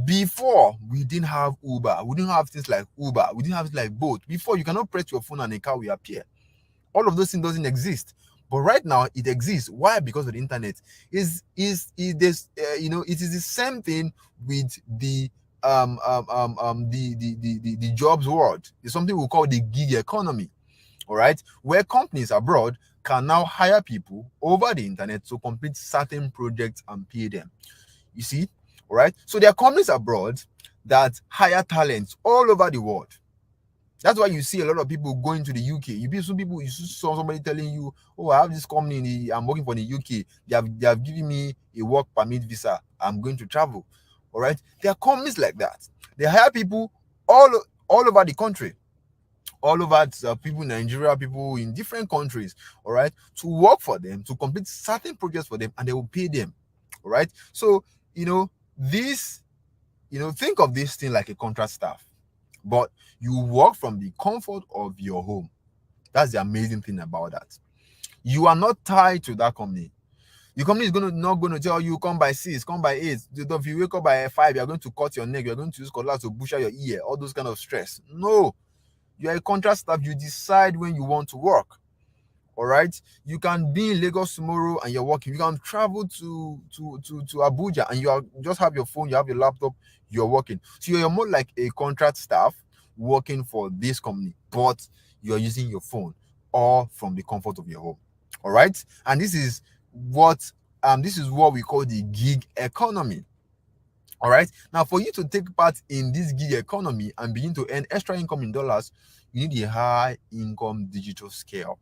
Before, we didn't have Uber, we didn't have things like Uber, we didn't have things like Bolt. Before, you cannot press your phone and a car will appear. All of those things doesn't exist, but right now it exists. Why? Because of the internet. This it is the same thing with the jobs world. It's something we call the gig economy. All right, where companies abroad can now hire people over the internet to complete certain projects and pay them. You see, all right. So there are companies abroad that hire talents all over the world. That's why you see a lot of people going to the UK. You saw somebody telling you, "Oh, I have this company. I'm working for the UK. They have given me a work permit visa. I'm going to travel." All right. There are companies like that. They hire people all over the country, all over people in Nigeria, people in different countries, all right, to work for them, to complete certain projects for them, and they will pay them. All right. So, this, think of this thing like a contract staff, but you work from the comfort of your home. That's the amazing thing about that. You are not tied to that company. The company is not going to tell you, come by 6, come by 8. If you wake up by 5, you're going to cut your neck, you're going to use cutlass to butcher your ear, all those kind of stress. No, you're a contract staff. You decide when you want to work. All right, you can be in Lagos tomorrow and you're working. You can travel to Abuja and you are just have your phone, you have your laptop, you're working. So you're more like a contract staff working for this company, but you're using your phone or from the comfort of your home. All right, and this is what we call the gig economy. All right, now for you to take part in this gig economy and begin to earn extra income in dollars, you need a high income digital scale,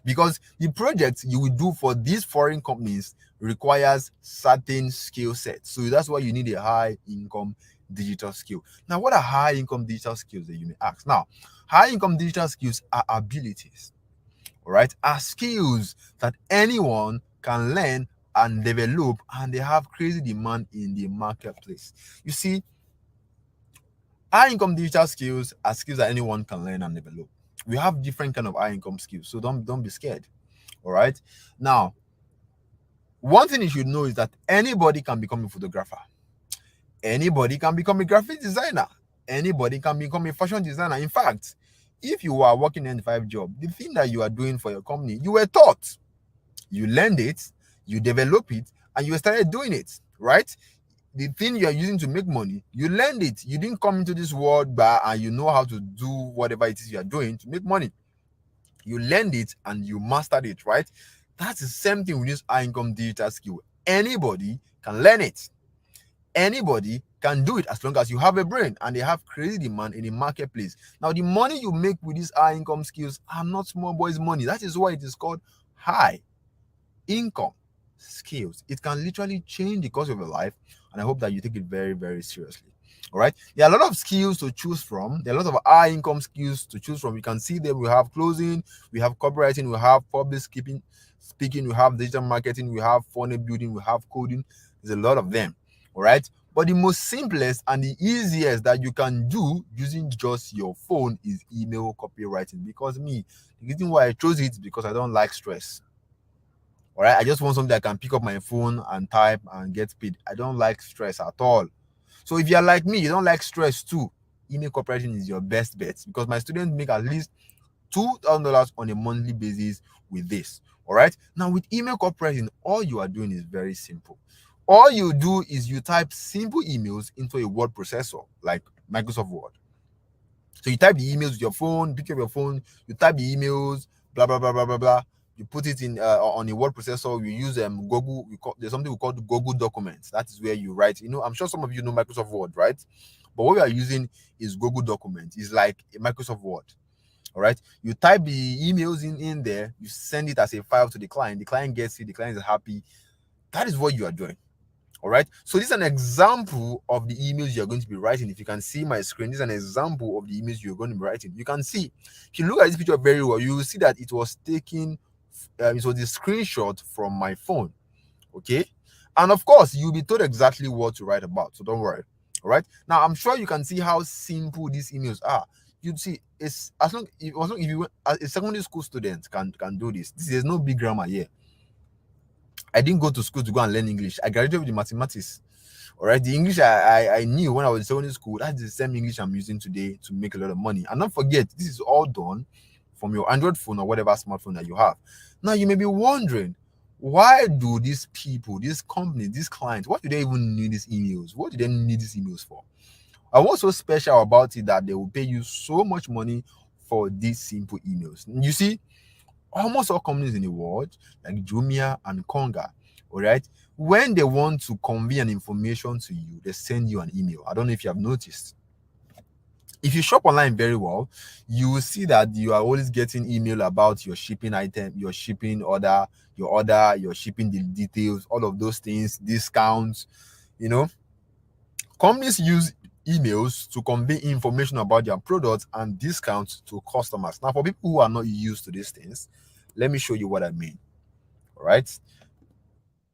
because the project you will do for these foreign companies requires certain skill sets. So that's why you need a high income digital skill. Now, what are high income digital skills that you may ask? Now, high income digital skills are abilities, all right, are skills that anyone can learn and develop, and they have crazy demand in the marketplace. You see, high income digital skills are skills that anyone can learn and develop. We have different kind of high income skills, so don't be scared. All right. Now, one thing you should know is that anybody can become a photographer. Anybody can become a graphic designer. Anybody can become a fashion designer. In fact, if you are working in a 9-to-5 job, the thing that you are doing for your company, you were taught, you learned it, you develop it, and you started doing it, right? The thing you are using to make money, you learned it. You didn't come into this world and you know how to do whatever it is you are doing to make money. You learned it and you mastered it, right? That's the same thing with this high income digital skill. Anybody can learn it. Anybody can do it as long as you have a brain, and they have crazy demand in the marketplace. Now, the money you make with these high income skills are not small boys' money. That is why it is called high income skills. It can literally change the course of your life, and I hope that you take it very, very seriously. All right, there are a lot of skills to choose from. There are a lot of high income skills to choose from. You can see them. We have closing, we have copywriting, we have public speaking, we have digital marketing, we have funnel building, we have coding. There's a lot of them. All right, but the most simplest and the easiest that you can do using just your phone is email copywriting. Because the reason why I chose it is because I don't like stress. All right, I just want something I can pick up my phone and type and get paid. I don't like stress at all. So if you're like me, you don't like stress too, email copywriting is your best bet, because my students make at least $2,000 on a monthly basis with this. All right. Now, with email copywriting, all you are doing is very simple. All you do is you type simple emails into a word processor like Microsoft Word. So you type the emails with your phone, pick up your phone, you type the emails, blah blah blah blah blah blah. You put it in on a word processor. You use Google. There's something we call Google Documents. That is where you write. I'm sure some of you know Microsoft Word, right? But what we are using is Google Documents. It's like a Microsoft Word. All right. You type the emails in there. You send it as a file to the client. The client gets it. The client is happy. That is what you are doing. All right. So this is an example of the emails you're going to be writing. If you can see my screen, this is an example of the emails you're going to be writing. You can see, if you look at this picture very well, you will see that it was taken, it was a screenshot from my phone. Okay. And of course, you'll be told exactly what to write about. So don't worry. All right. Now, I'm sure you can see how simple these emails are. You'd see, it's as long if you a secondary school student can do this. There's no big grammar here. I didn't go to school to go and learn English. I graduated with the mathematics. All right, the English I knew when I was in secondary school, that's the same English I'm using today to make a lot of money. And don't forget, this is all done from your Android phone or whatever smartphone that you have. Now, you may be wondering, why do these people, these companies, these clients, what do they even need these emails? What do they need these emails for? And what's so special about it that they will pay you so much money for these simple emails? You see, almost all companies in the world, like Jumia and Konga, all right, when they want to convey an information to you, they send you an email. I don't know if you have noticed. If you shop online very well, you will see that you are always getting email about your shipping item, your shipping order, your shipping details, all of those things, discounts. Companies use emails to convey information about their products and discounts to customers. Now, for people who are not used to these things, let me show you what I mean. All right.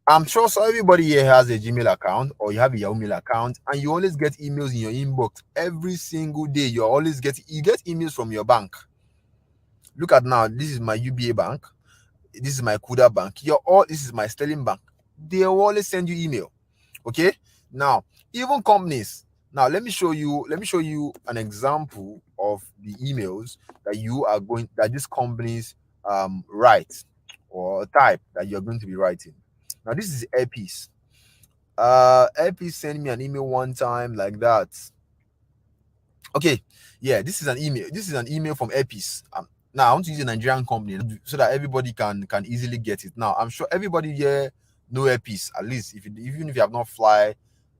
I'm sure so everybody here has a Gmail account or you have a Yahoo Mail account, and you always get emails in your inbox every single day. You get emails from your bank. Look at now, this is my UBA bank, this is my Kuda bank, this is my Sterling bank. They will always send you email. Okay. Now, even companies. Now, let me show you an example of the emails that these companies write or type that you're going to be writing. Now, this is Airpeace. Airpeace sent me an email one time like that. Okay, yeah, this is an email. This is an email from Airpeace. Now I want to use a Nigerian company so that everybody can easily get it. Now, I'm sure everybody here know Airpeace. At least even if you have not fly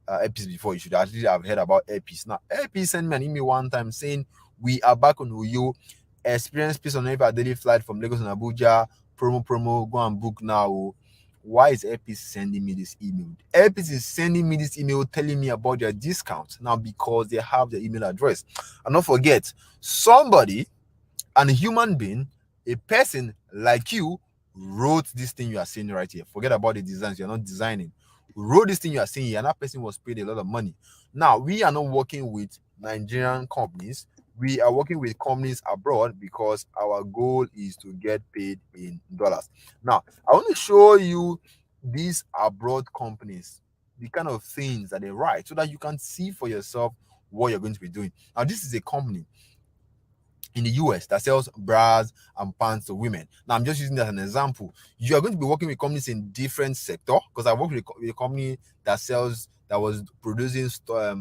Airpeace before, you should at least have heard about Airpeace. Now, Airpeace sent me an email one time saying, "We are back on Uyo. Experience peace on every daily flight from Lagos and Abuja. Promo. Go and book now." Why is Airpeace sending me this email? Airpeace is sending me this email telling me about their discount now because they have their email address. And don't forget, somebody, a human being, a person like you, wrote this thing you are seeing right here. Forget about the designs. You're not designing. Wrote this thing you are seeing here, and that person was paid a lot of money. Now, we are not working with Nigerian companies. We are working with companies abroad because our goal is to get paid in dollars. Now, I want to show you these abroad companies, the kind of things that they write, so that you can see for yourself what you're going to be doing. Now, this is a company in the US that sells bras and pants to women. Now, I'm just using that as an example. You are going to be working with companies in different sector, because I worked with a company that was producing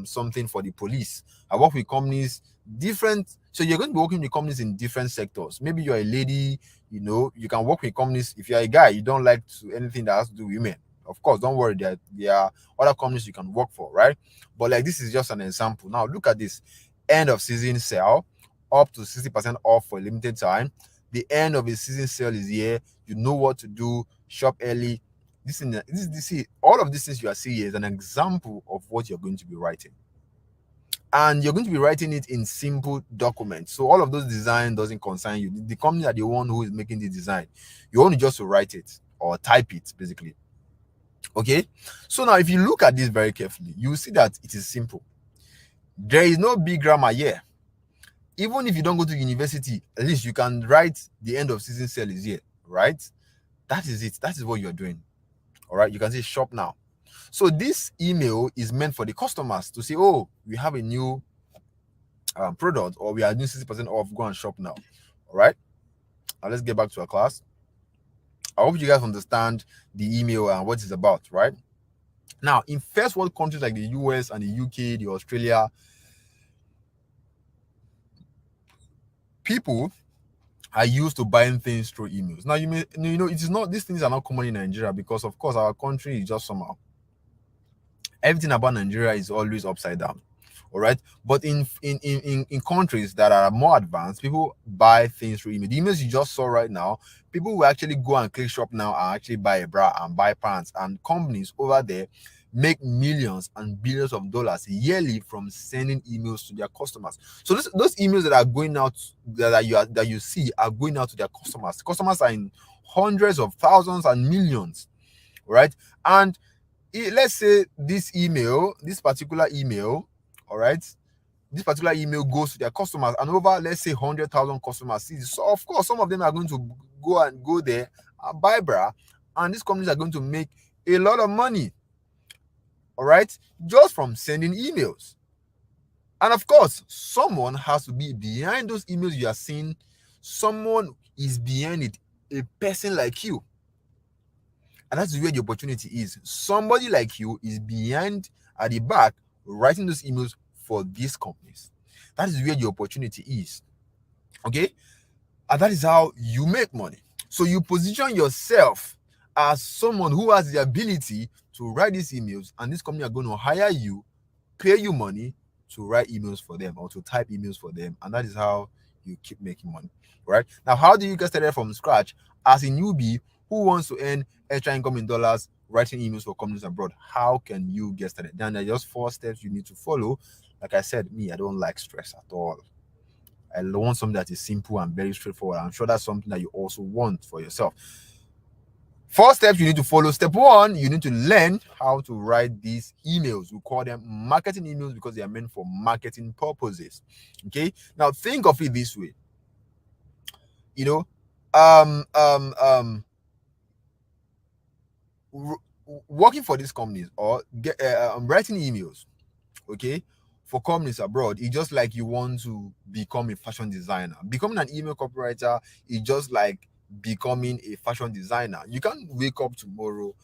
something for the police. I work with companies different. So you're going to be working with companies in different sectors. Maybe you're a lady, you can work with companies. If you're a guy, you don't like anything that has to do with women. Of course, don't worry, there are other companies you can work for, right? But like, this is just an example. Now, look at this end of season sale, up to 60% off for a limited time. The end of the season sale is here. You know what to do. Shop early. All of these things you are seeing here is an example of what you're going to be writing. And you're going to be writing it in simple documents. So all of those design doesn't concern you. The company are the one who is making the design. You only just to write it or type it, basically. Okay. So now, if you look at this very carefully, you will see that it is simple. There is no big grammar here. Even if you don't go to university, at least you can write the end of season sale is here, right? That is it. That is what you're doing. All right. You can say shop now. So this email is meant for the customers to say, oh, we have a new product, or we are doing 60% off, go and shop now. All right, now let's get back to our class. I hope you guys understand the email and what it's about, right? Now, in first world countries like the US and the UK, the Australia, people are used to buying things through emails. Now, it is not, these things are not common in Nigeria, because of course our country is just somehow, everything about Nigeria is always upside down. All right, but in countries that are more advanced, people buy things through email. The emails you just saw right now, people will actually go and click shop now and actually buy a bra and buy pants, and companies over there make millions and billions of dollars yearly from sending emails to their customers. So those emails that are going out, that you see are going out to their customers. Customers are in hundreds of thousands and millions, right? And let's say this particular email, all right, this particular email goes to their customers, and over, let's say, 100,000 customers see this. So of course some of them are going to go there and buy bra, and these companies are going to make a lot of money, all right, just from sending emails. And of course someone has to be behind those emails you are seeing. Someone is behind it, a person like you. And that's where the opportunity is. Somebody like you is behind, at the back, writing those emails for these companies. That is where the opportunity is. Okay? And that is how you make money. So you position yourself as someone who has the ability to write these emails, and this company are going to hire you, pay you money to write emails for them or to type emails for them. And that is how you keep making money. Right? Now, how do you get started from scratch as a newbie who wants to earn extra income in dollars writing emails for companies abroad? How can you get started? Then there are just 4 steps you need to follow. Like I said, I don't like stress at all. I want something that is simple and very straightforward. I'm sure that's something that you also want for yourself. 4 steps you need to follow. Step 1, you need to learn how to write these emails. We call them marketing emails because they are meant for marketing purposes. Okay. Now think of it this way. Working for these companies or writing emails, okay, for companies abroad, it's just like you want to become a fashion designer. Becoming an email copywriter is just like becoming a fashion designer. You can't wake up tomorrow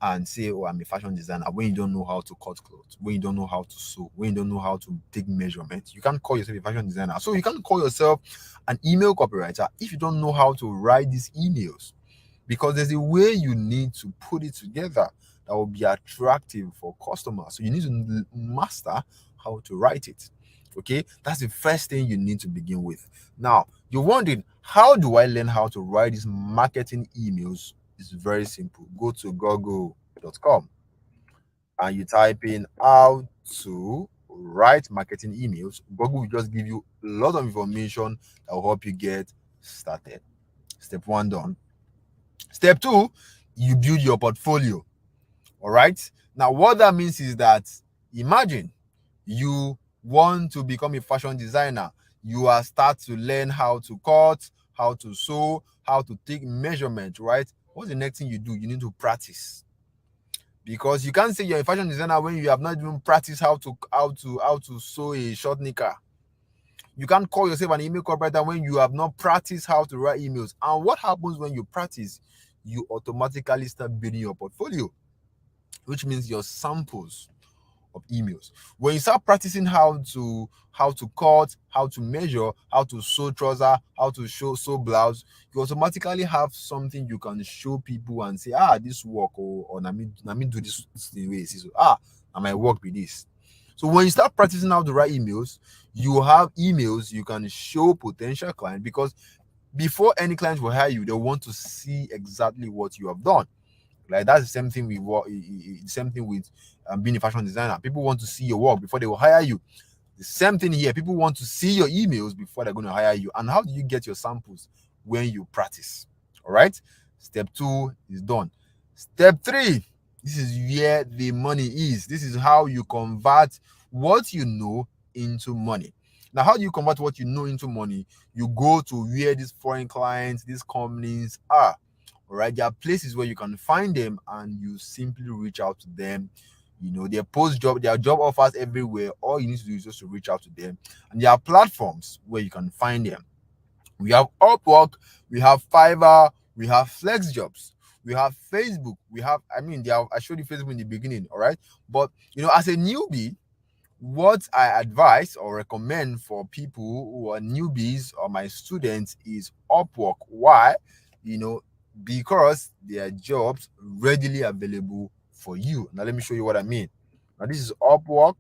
and say, oh, I'm a fashion designer, when you don't know how to cut clothes, when you don't know how to sew, when you don't know how to take measurements. You can't call yourself a fashion designer. So you can't call yourself an email copywriter if you don't know how to write these emails, because there's a way you need to put it together that will be attractive for customers. So you need to master how to write it. Okay, that's the first thing you need to begin with. Now, you're wondering, how do I learn how to write these marketing emails? It's very simple. Go to google.com and you type in how to write marketing emails. Google will just give you a lot of information that will help you get started. Step 1 done. Step 2, you build your portfolio. All right. Now, what that means is that, imagine you want to become a fashion designer. You are start to learn how to cut, how to sew, how to take measurement, right? What's the next thing you do? You need to practice. Because you can't say you're a fashion designer when you have not even practiced how to sew a short knicker. You can't call yourself an email copywriter when you have not practiced how to write emails. And what happens when you practice? You automatically start building your portfolio, which means your samples of emails. When you start practicing how to cut, how to measure, how to sew trouser, how to sew blouse, you automatically have something you can show people and say, this work, or let me do this the way it is. I might work with this. So when you start practicing how to write emails, you have emails you can show potential clients, because before any client will hire you, they want to see exactly what you have done. Like, that's the same thing with being a fashion designer. People want to see your work before they will hire you. The same thing here. People want to see your emails before they're going to hire you. And how do you get your samples? When you practice. All right. Step 2 is done. Step 3. This is where the money is. This is how you convert what you know into money. Now, how do you convert what you know into money? You go to where these foreign clients, these companies are. All right, there are places where you can find them, and you simply reach out to them. They post their job offers everywhere. All you need to do is just to reach out to them, and there are platforms where you can find them. We have Upwork, we have Fiverr, we have FlexJobs, we have Facebook, we have, I showed you Facebook in the beginning, all right? But, as a newbie, what I advise or recommend for people who are newbies or my students is Upwork. Why? Because there are jobs readily available for you. Now, let me show you what I mean. Now, this is Upwork.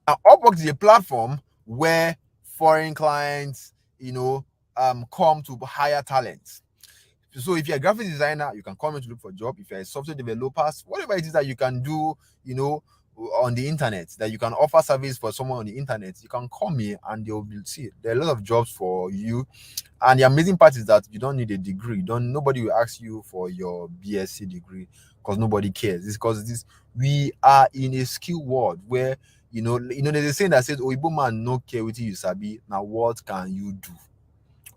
Now, Upwork is a platform where foreign clients, come to hire talent. So if you're a graphic designer, you can come in to look for a job. If you're a software developer, whatever it is that you can do, on the internet, that you can offer service for someone on the internet, you can come here and they'll see there are a lot of jobs for you. And the amazing part is that you don't need a degree. Nobody will ask you for your BSc degree because nobody cares. It's because we are in a skill world where there's a saying that says, "Oh, Igbo man no care what you sabi. Now what can you do?"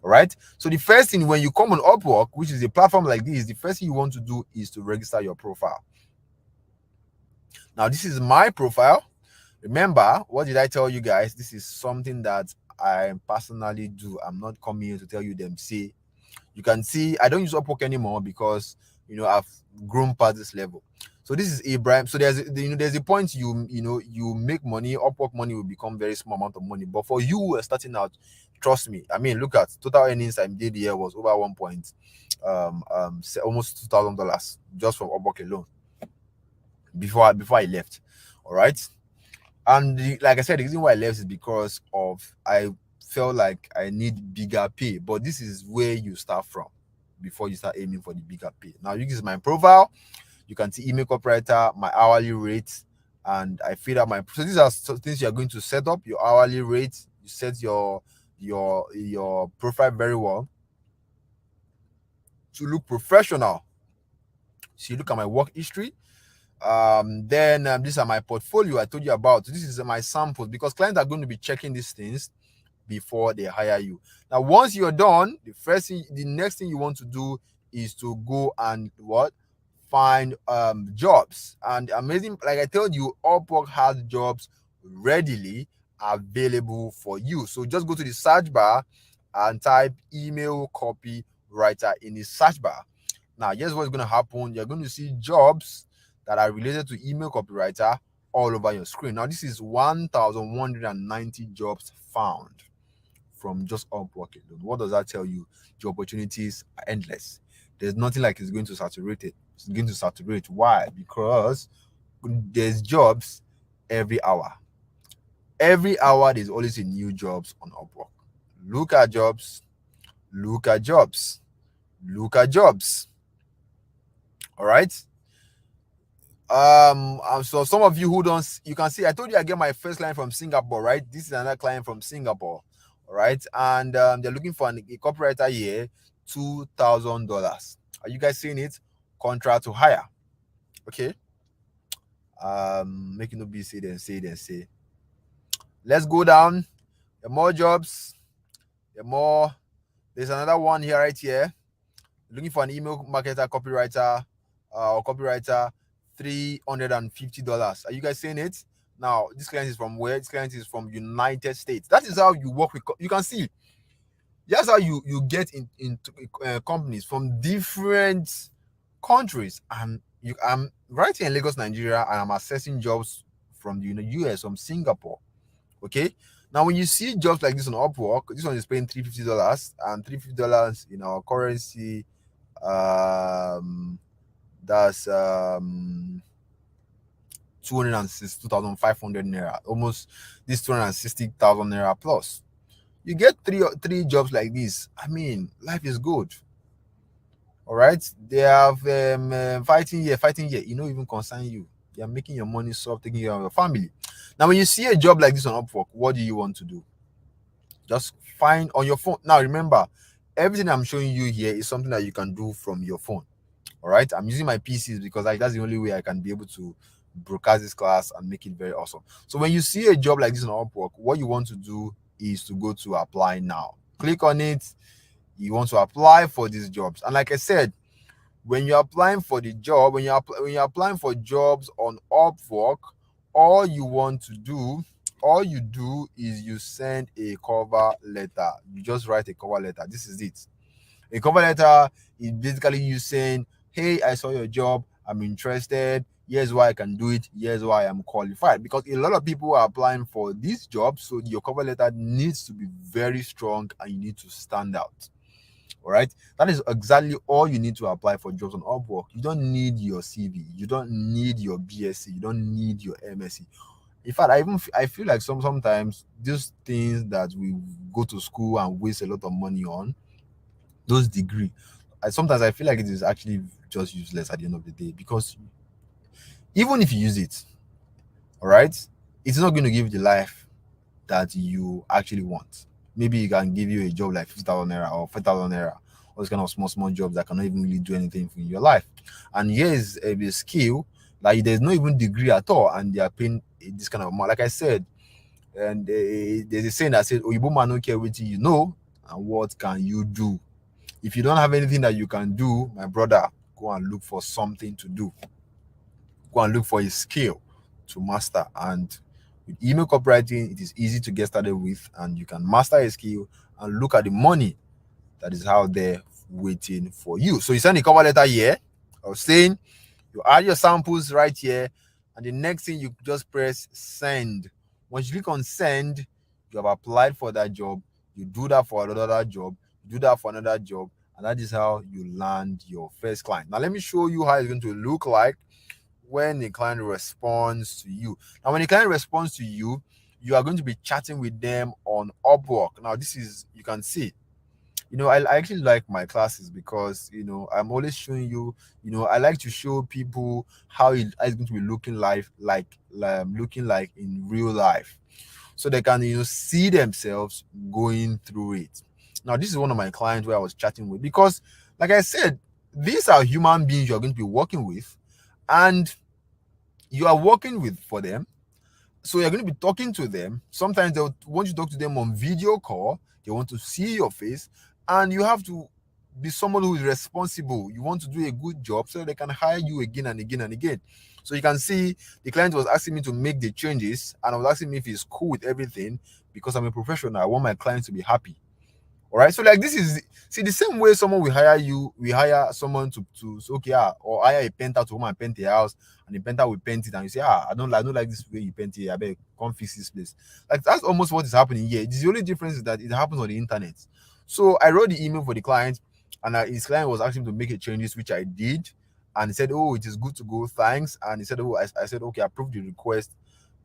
All right. So the first thing when you come on Upwork, which is a platform like this, the first thing you want to do is to register your profile. Now, this is my profile. Remember, what did I tell you guys? This is something that I personally do. I'm not coming here to tell you them. See, you can see I don't use Upwork anymore because I've grown past this level. So this is Abraham. So there's a point you make money. Upwork money will become very small amount of money. But for you who are starting out, trust me. Look at total earnings I did here was over almost $2,000 just from Upwork alone before I left. All right. And like I said, the reason why I left is because I felt like I need bigger pay. But this is where you start from before you start aiming for the bigger pay. Now, this is my profile. You can see email copywriter, my hourly rate, and I fill out so these are things you're going to set up. Your hourly rate, you set your profile very well to look professional. So you look at my work history. Then these are my portfolio I told you about. This is my samples because clients are going to be checking these things before they hire you. Now, once you're done, the next thing you want to do is to go and find jobs. And amazing, like I told you, Upwork has jobs readily available for you. So just go to the search bar and type email copywriter in the search bar. Now, here's what's going to happen. You're going to see jobs that are related to email copywriter all over your screen. Now, this is 1,190 jobs found from just Upwork alone. What does that tell you? The opportunities are endless. There's nothing like it's going to saturate it. It's going to saturate. Why? Because there's jobs every hour. Every hour, there's always a new jobs on Upwork. Look at jobs. Look at jobs. Look at jobs. All right. So some of you who don't, you can see, I told you I get my first client from Singapore, right? This is another client from Singapore, all right? And they're looking for a copywriter here, $2,000. Are you guys seeing it? Contract to hire. Okay. Making no be say. Let's go down. The more jobs, the more. There's another one here, right here. Looking for an email marketer, copywriter, or copywriter. $350. Are you guys seeing it? Now, this client is from where? This client is from United States. That is how you work with. You can see. That's how you get into companies from different countries. And I'm right here in Lagos, Nigeria, and I'm assessing jobs from the US, from Singapore. Okay. Now, when you see jobs like this on Upwork, this one is paying $350, and $350 in our currency. That's 262,500 naira, almost this 260,000 naira plus. You get three jobs like this. Life is good. All right, they have fighting here. Even concern you. You're making your money, stop taking care of your family. Now, when you see a job like this on Upwork, what do you want to do? Just find on your phone. Now, remember, everything I'm showing you here is something that you can do from your phone. All right, I'm using my PCs because that's the only way I can be able to broadcast this class and make it very awesome. So when you see a job like this on Upwork, what you want to do is to go to apply now. Click on it. You want to apply for these jobs. And like I said, When you're applying for the job, when you're applying for jobs on Upwork, all you want to do, all you do is you send a cover letter. You just write a cover letter. This is it. A cover letter is basically you saying, "Hey, I saw your job. I'm interested. Here's why I can do it. Here's why I'm qualified." Because a lot of people are applying for these jobs, so your cover letter needs to be very strong and you need to stand out. All right, that is exactly all you need to apply for jobs on Upwork. You don't need your CV, you don't need your BSc, you don't need your MSc. In fact, I feel like sometimes these things that we go to school and waste a lot of money on, those degree, sometimes I feel like it is actually just useless at the end of the day, because even if you use it, all right, it's not going to give you the life that you actually want. Maybe it can give you a job like 50,000 naira or 5,000 naira, or those kind of small jobs that cannot even really do anything for your life. And here is a skill like there's no even degree at all, and they are paying this kind of amount. Like I said, and there's a saying that says, "Oyibo man don't care what you know, and what can you do?" If you don't have anything that you can do, my brother, go and look for something to do. Go and look for a skill to master. And with email copywriting, it is easy to get started with, and you can master a skill and look at the money that is out there waiting for you. So you send a cover letter here. I was saying you add your samples right here, and the next thing you just press send. Once you click on send, you have applied for that job. You do that for another job, you do that for another job, and that is how you land your first client. Now let me show you how it's going to look like when the client responds to you. Now, when the client responds to you, you are going to be chatting with them on Upwork. Now, this is, you can see, I actually like my classes because, I'm always showing you, I like to show people how it's going to be looking like in real life, so they can, see themselves going through it. Now, this is one of my clients where I was chatting with, because, like I said, these are human beings you're going to be working with, and you are working with for them. So you're going to be talking to them. Sometimes they'll want you to talk to them on video call. They want to see your face, and you have to be someone who is responsible. You want to do a good job so they can hire you again and again and again. So you can see the client was asking me to make the changes, and I was asking me if he's cool with everything, because I'm a professional. I want my clients to be happy. All right. So like this is, see, the same way someone will hire you, we hire someone to say, okay, or hire a painter to come and paint the house, and the painter will paint it, and you say, I don't like this way you paint it. I beg, come fix this place. Like that's almost what is happening here. The only difference is that it happens on the internet. So I wrote the email for the client, and his client was asking to make a changes, which I did, and he said, "Oh, it is good to go, thanks." And he said, "Oh, I said, okay, approve the request,"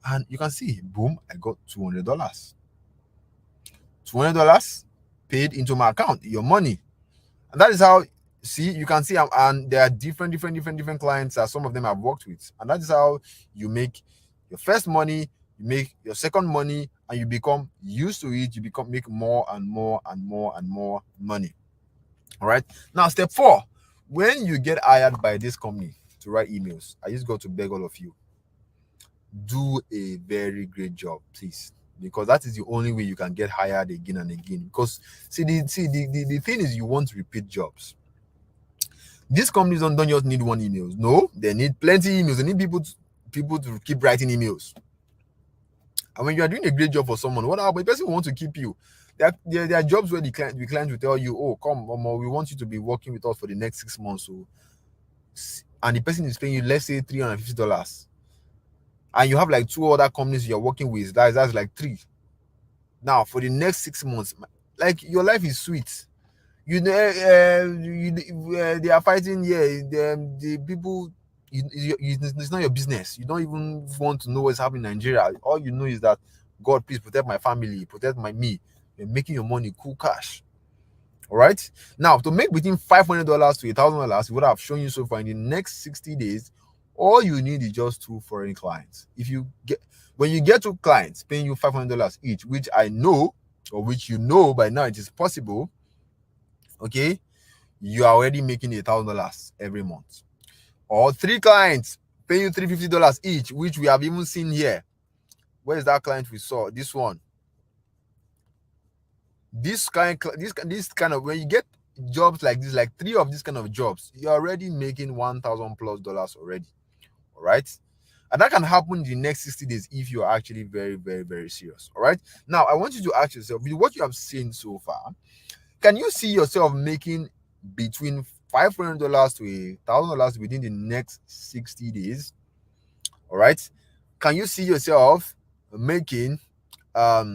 and you can see, boom, I got $200. $200 paid into my account, your money. And that is how, see, you can see, and there are different clients that some of them I've worked with. And that is how you make your first money, you make your second money, and you become used to it. You make more and more and more and more money. All right. Now, step 4, when you get hired by this company to write emails, I just got to beg all of you, do a very great job, please, because that is the only way you can get hired again and again. Because the thing is, you want repeat jobs. These companies don't just need one email. No, they need plenty emails. They need people to keep writing emails. And when you are doing a great job for someone, what about the person who wants to keep you? There are jobs where the client will tell you, "Oh, come, we want you to be working with us for the next 6 months." So, and the person is paying you, let's say, $350, and you have like 2 other companies you're working with. That's like 3. Now, for the next 6 months, like, your life is sweet. They are fighting here. The people, it's not your business. You don't even want to know what's happening in Nigeria. All you know is that, God, please protect my family, protect me. You're making your money, cool cash. All right. Now, to make between $500 to $1,000, what I've shown you so far, in the next 60 days, all you need is just 2 foreign clients. When you get 2 clients paying you $500 each, which I know, or which by now it is possible, okay, you are already making $1,000 every month. Or 3 clients paying you $350 each, which we have even seen here. Where is that client we saw? This one. This kind of, when you get jobs like this, like 3 of these kind of jobs, you're already making $1,000+ already. All right. And that can happen in the next 60 days if you're actually very, very, very serious. All right. Now, I want you to ask yourself, with what you have seen so far, can you see yourself making between $500 to $1,000 within the next 60 days? All right. Can you see yourself making, let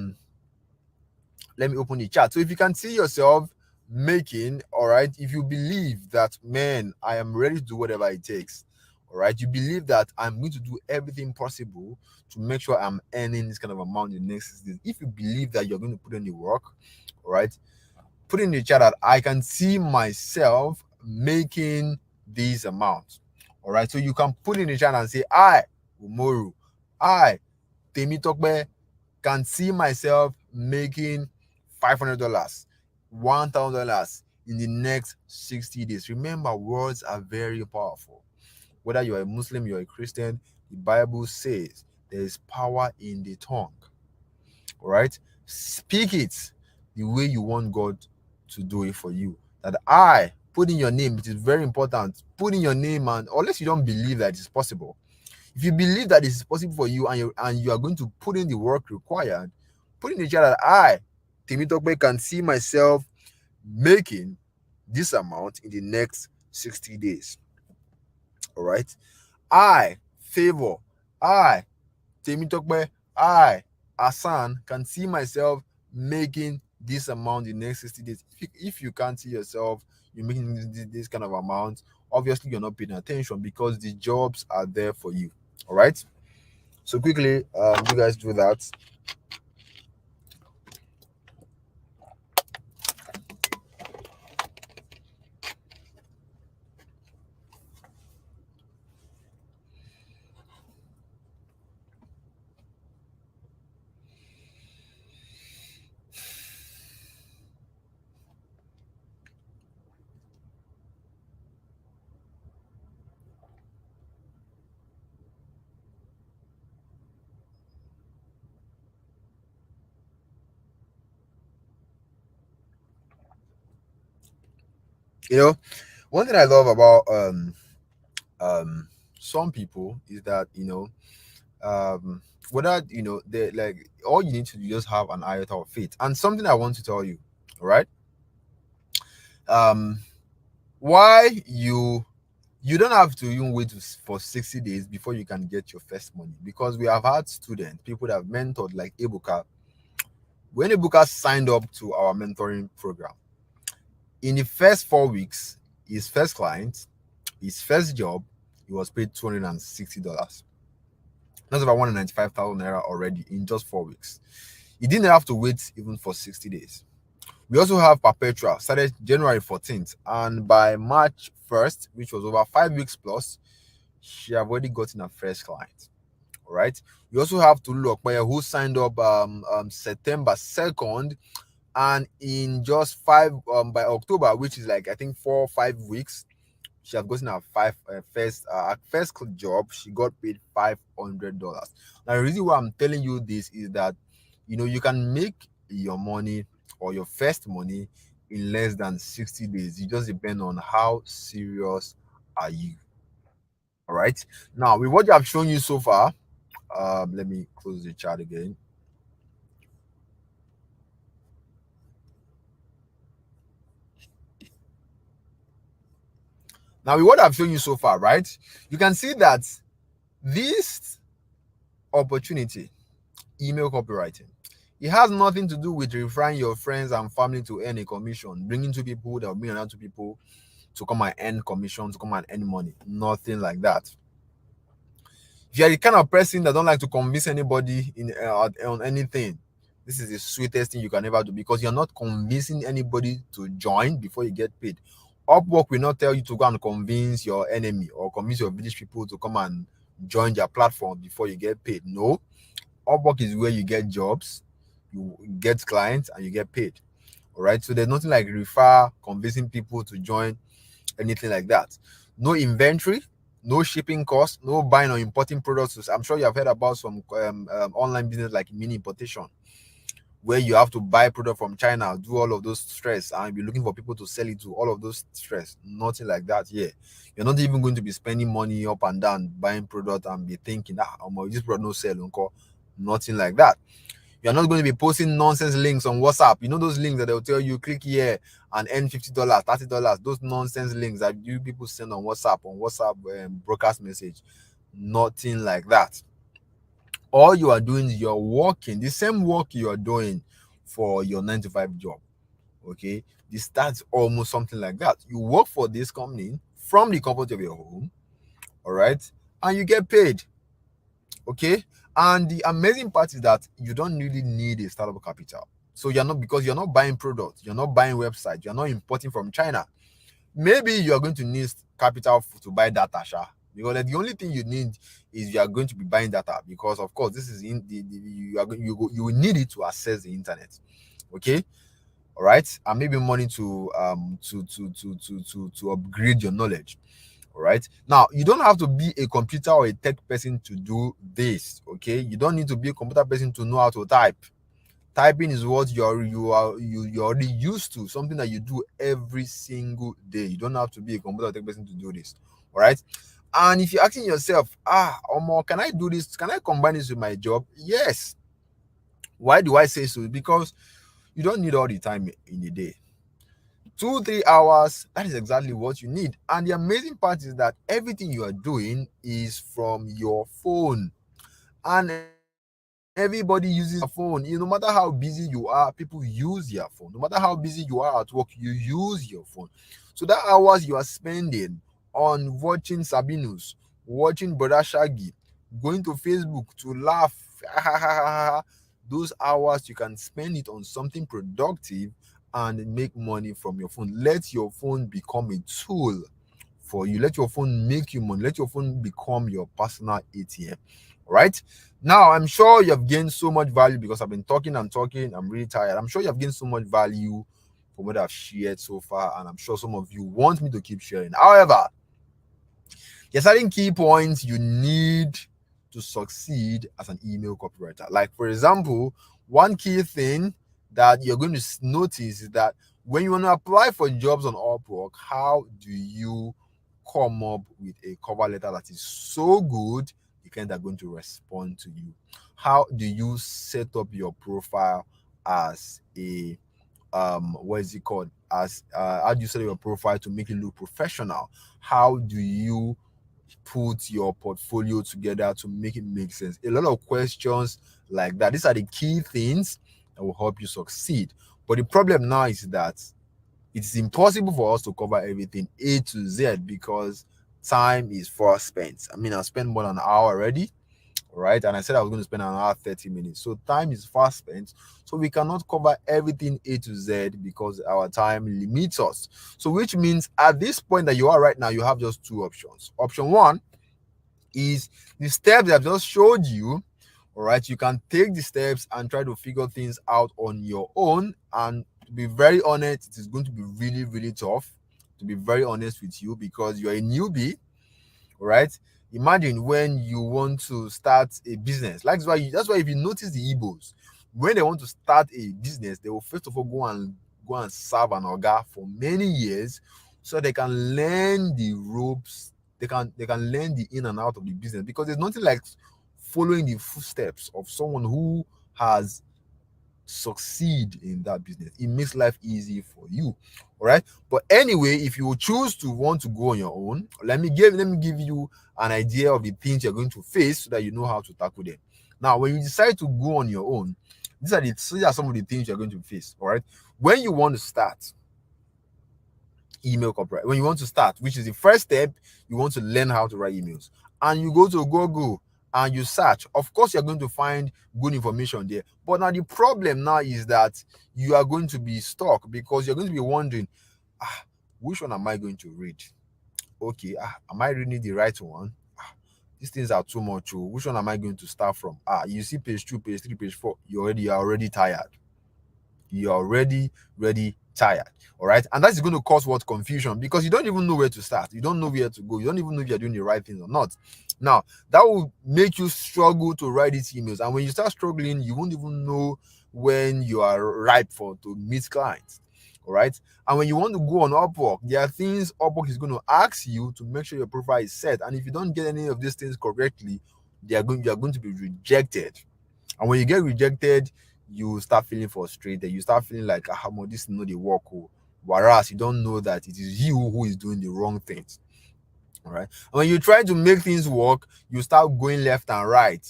me open the chat. So if you can see yourself making, all right, if you believe that, man, I am ready to do whatever it takes, all right, you believe that I'm going to do everything possible to make sure I'm earning this kind of amount in the next 6 days. If you believe that you're going to put in the work, all right, put in the chat that I can see myself making these amounts. All right, so you can put in the chat and say, I, Umoru, I, Temitokbe, can see myself making $500, $1,000 in the next 60 days. Remember, words are very powerful. Whether you're a Muslim, you're a Christian, the Bible says there is power in the tongue. All right, speak it the way you want God to do it for you. That I put in your name, it is very important. Put in your name, and unless you don't believe that it's possible. If you believe that it is possible for you, and you are going to put in the work required, put in the chat that I, Temitokbe, can see myself making this amount in the next 60 days. All right. I, Favor, I, Temitokbe, I, Asan, can see myself making this amount in the next 60 days. If you can't see yourself, you're making this kind of amount, obviously you're not paying attention, because the jobs are there for you. All right. So quickly, you guys do that. You know, one thing I love about some people is that, whether they, like, all you need to do is just have an iota of faith. And something I want to tell you, all right, why you don't have to even wait for 60 days before you can get your first money, because we have had students, people that have mentored, like Ebuka. When Ebuka signed up to our mentoring program, in the first 4 weeks, his first client, his first job, he was paid $260. That's about 195,000 naira already in just 4 weeks. He didn't have to wait even for 60 days. We also have Perpetua, started January 14th, and by March 1st, which was over 5 weeks plus, she have already gotten her first client. All right. We also have Tulu Okpeye, who signed up September 2nd, and in just by October, which is like I think 4 or 5 weeks, she has gotten her first job. She got paid $500. Now, the reason why I'm telling you this is that you can make your money or your first money in less than 60 days. It just depends on how serious are you. All right. Now, with what I've shown you so far, let me close the chat again. Now, with what I've shown you so far, right, you can see that this opportunity, email copywriting, it has nothing to do with referring your friends and family to earn a commission, bringing two people that will bring another two people to come and earn commission, to come and earn money. Nothing like that. If you're the kind of person that don't like to convince anybody on anything, this is the sweetest thing you can ever do, because you're not convincing anybody to join before you get paid. Upwork will not tell you to go and convince your enemy or convince your village people to come and join their platform before you get paid. No. Upwork is where you get jobs, you get clients, and you get paid. All right. So there's nothing like convincing people to join, anything like that. No inventory, no shipping costs, no buying or importing products. I'm sure you have heard about some online business like mini importation. where you have to buy product from China, do all of those stress, and be looking for people to sell it to, all of those stress. Nothing like that here. You're not even going to be spending money up and down buying product and be thinking, this product no sell, uncle. Nothing like that. You're not going to be posting nonsense links on WhatsApp. You know those links that they'll tell you click here and earn $50, $30. Those nonsense links that you people send on WhatsApp broadcast message. Nothing like that. All you are doing is you're working the same work you are doing for your 9 to 5 job. Okay, this starts almost something like that. You work for this company from the comfort of your home, all right, and you get paid. Okay, and the amazing part is that you don't really need a startup capital. So because you're not buying products, you're not buying websites, you're not importing from China. Maybe you are going to need capital to buy data, because the only thing you need is you are going to be buying data, because of course this is you will need it to access the internet. Okay, all right, and maybe money to upgrade your knowledge. All right, now you don't have to be a computer or a tech person to do this. Okay, you don't need to be a computer person to know how to type. Typing is what you're already used to, something that you do every single day. You don't have to be a computer or tech person to do this. All right, and if you're asking yourself, Omo, can I do this? Can I combine this with my job? Yes. Why do I say so? Because you don't need all the time in a day. 2-3 hours, that is exactly what you need. And the amazing part is that everything you are doing is from your phone, and everybody uses a phone. No matter how busy you are, people use your phone. No matter how busy you are at work, you use your phone. So that hours you are spending on watching Sabinus, watching Brother Shaggy, going to Facebook to laugh, those hours you can spend it on something productive and make money from your phone. Let your phone become a tool for you. Let your phone make you money. Let your phone become your personal ATM. Right? Now, I'm sure you have gained so much value, because I've been talking and talking. I'm really tired. I'm sure you have gained so much value from what I've shared so far, and I'm sure some of you want me to keep sharing. However, there are certain key points you need to succeed as an email copywriter. Like, for example, one key thing that you're going to notice is that when you want to apply for jobs on Upwork, how do you come up with a cover letter that is so good the clients are going to respond to you? How do you set up your profile as a what is it called, as how do you set up your profile to make it look professional? How do you put your portfolio together to make it make sense? A lot of questions like that. These are the key things that will help you succeed. But the problem now is that it's impossible for us to cover everything A to Z, because time is fast spent. I mean, I spent more than an hour already, right? And I said I was going to spend an hour 30 minutes. So time is fast spent. So we cannot cover everything A to Z because our time limits us. So which means at this point that you are right now, you have just two options. Option one is the steps that I've just showed you. All right, you can take the steps and try to figure things out on your own. And to be very honest, it is going to be really, really tough, to be very honest with you, because you're a newbie. All right, imagine when you want to start a business. That's why if you notice the Igbos, when they want to start a business, they will first of all go and serve an oga for many years, so they can learn the ropes. They can learn the in and out of the business, because there's nothing like following the footsteps of someone who has succeed in that business. It makes life easy for you. All right, but anyway, if you choose to want to go on your own, let me give you an idea of the things you're going to face, so that you know how to tackle them. Now, when you decide to go on your own, these are some of the things you're going to face. All right, when you want to start email copyright, when you want to start, which is the first step, you want to learn how to write emails, and you go to Google and you search. Of course, you're going to find good information there. But now the problem now is that you are going to be stuck, because you're going to be wondering, which one am I going to read? Okay, am I reading the right one? These things are too much. Which one am I going to start from? You see page 2, page 3, page 4. You're already tired. You're already tired. All right, and that's going to cause what? Confusion, because you don't even know where to start. You don't know where to go. You don't even know if you're doing the right things or not. Now, that will make you struggle to write these emails, and when you start struggling, you won't even know when you are ripe for to meet clients. All right. And when you want to go on Upwork, there are things Upwork is going to ask you to make sure your profile is set. And if you don't get any of these things correctly, you are going to be rejected. And when you get rejected, you start feeling frustrated. You start feeling like, ah, this is not the work. Oh. Whereas you don't know that it is you who is doing the wrong things. All right. And when you try to make things work, you start going left and right,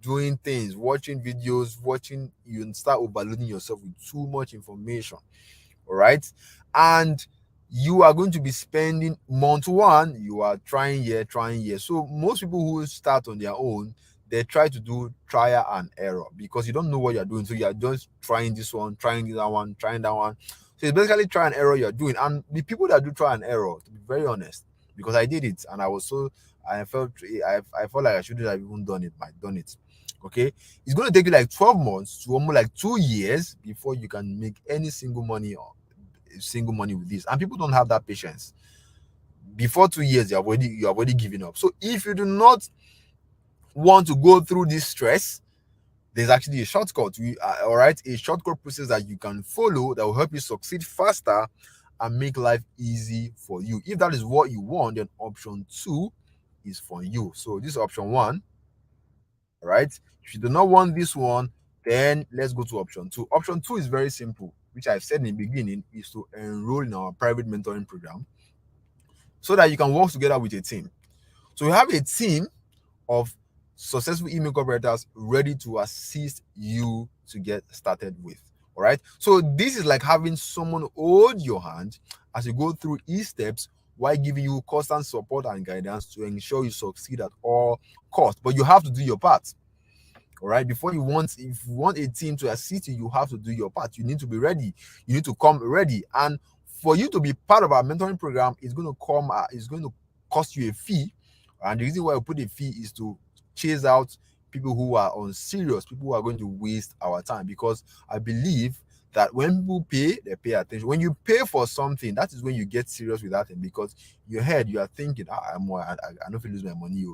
doing things, watching videos, you start overloading yourself with too much information. All right. And you are going to be spending month one, you are trying here. So most people who start on their own, they try to do trial and error because you don't know what you're doing. So you're just trying this one, trying that one, trying that one. So it's basically try and error you're doing. And the people that do try and error, to be very honest, because I did it and I felt like I shouldn't have even done it. Okay, it's going to take you like 12 months to almost like 2 years before you can make any single money with this, and people don't have that patience. Before 2 years you have already given up. So if you do not want to go through this stress, there's actually a shortcut. All right, a shortcut process that you can follow that will help you succeed faster and make life easy for you. If that is what you want, then option 2 is for you. So this is option 1. All right, if you do not want this one, then let's go to option 2. Option 2 is very simple, which I've said in the beginning, is to enroll in our private mentoring program so that you can work together with a team. So we have a team of successful email copywriters ready to assist you to get started with. All right. So this is like having someone hold your hand as you go through each steps while giving you constant support and guidance to ensure you succeed at all costs. But you have to do your part. All right. If you want a team to assist you, you have to do your part. You need to be ready. You need to come ready. And for you to be part of our mentoring program, it's going to cost you a fee. And the reason why we put a fee is to chase out people who are unserious, people who are going to waste our time. Because I believe that when people pay, they pay attention. When you pay for something, that is when you get serious with that thing. Because in your head, you are thinking, I don't feel lose my money.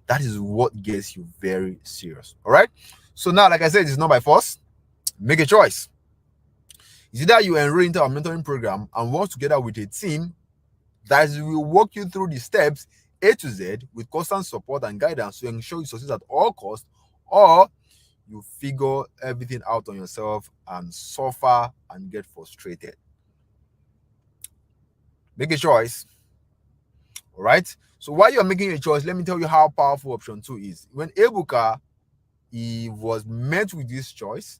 That is what gets you very serious. All right. So now, like I said, it's not by force. Make a choice. Is either you enroll into our mentoring program and work together with a team that will walk you through the steps A to Z with constant support and guidance to ensure you succeed at all costs, or you figure everything out on yourself and suffer and get frustrated. Make a choice. All right. So while you're making a choice, let me tell you how powerful option 2 is. When Ebuka he was met with this choice,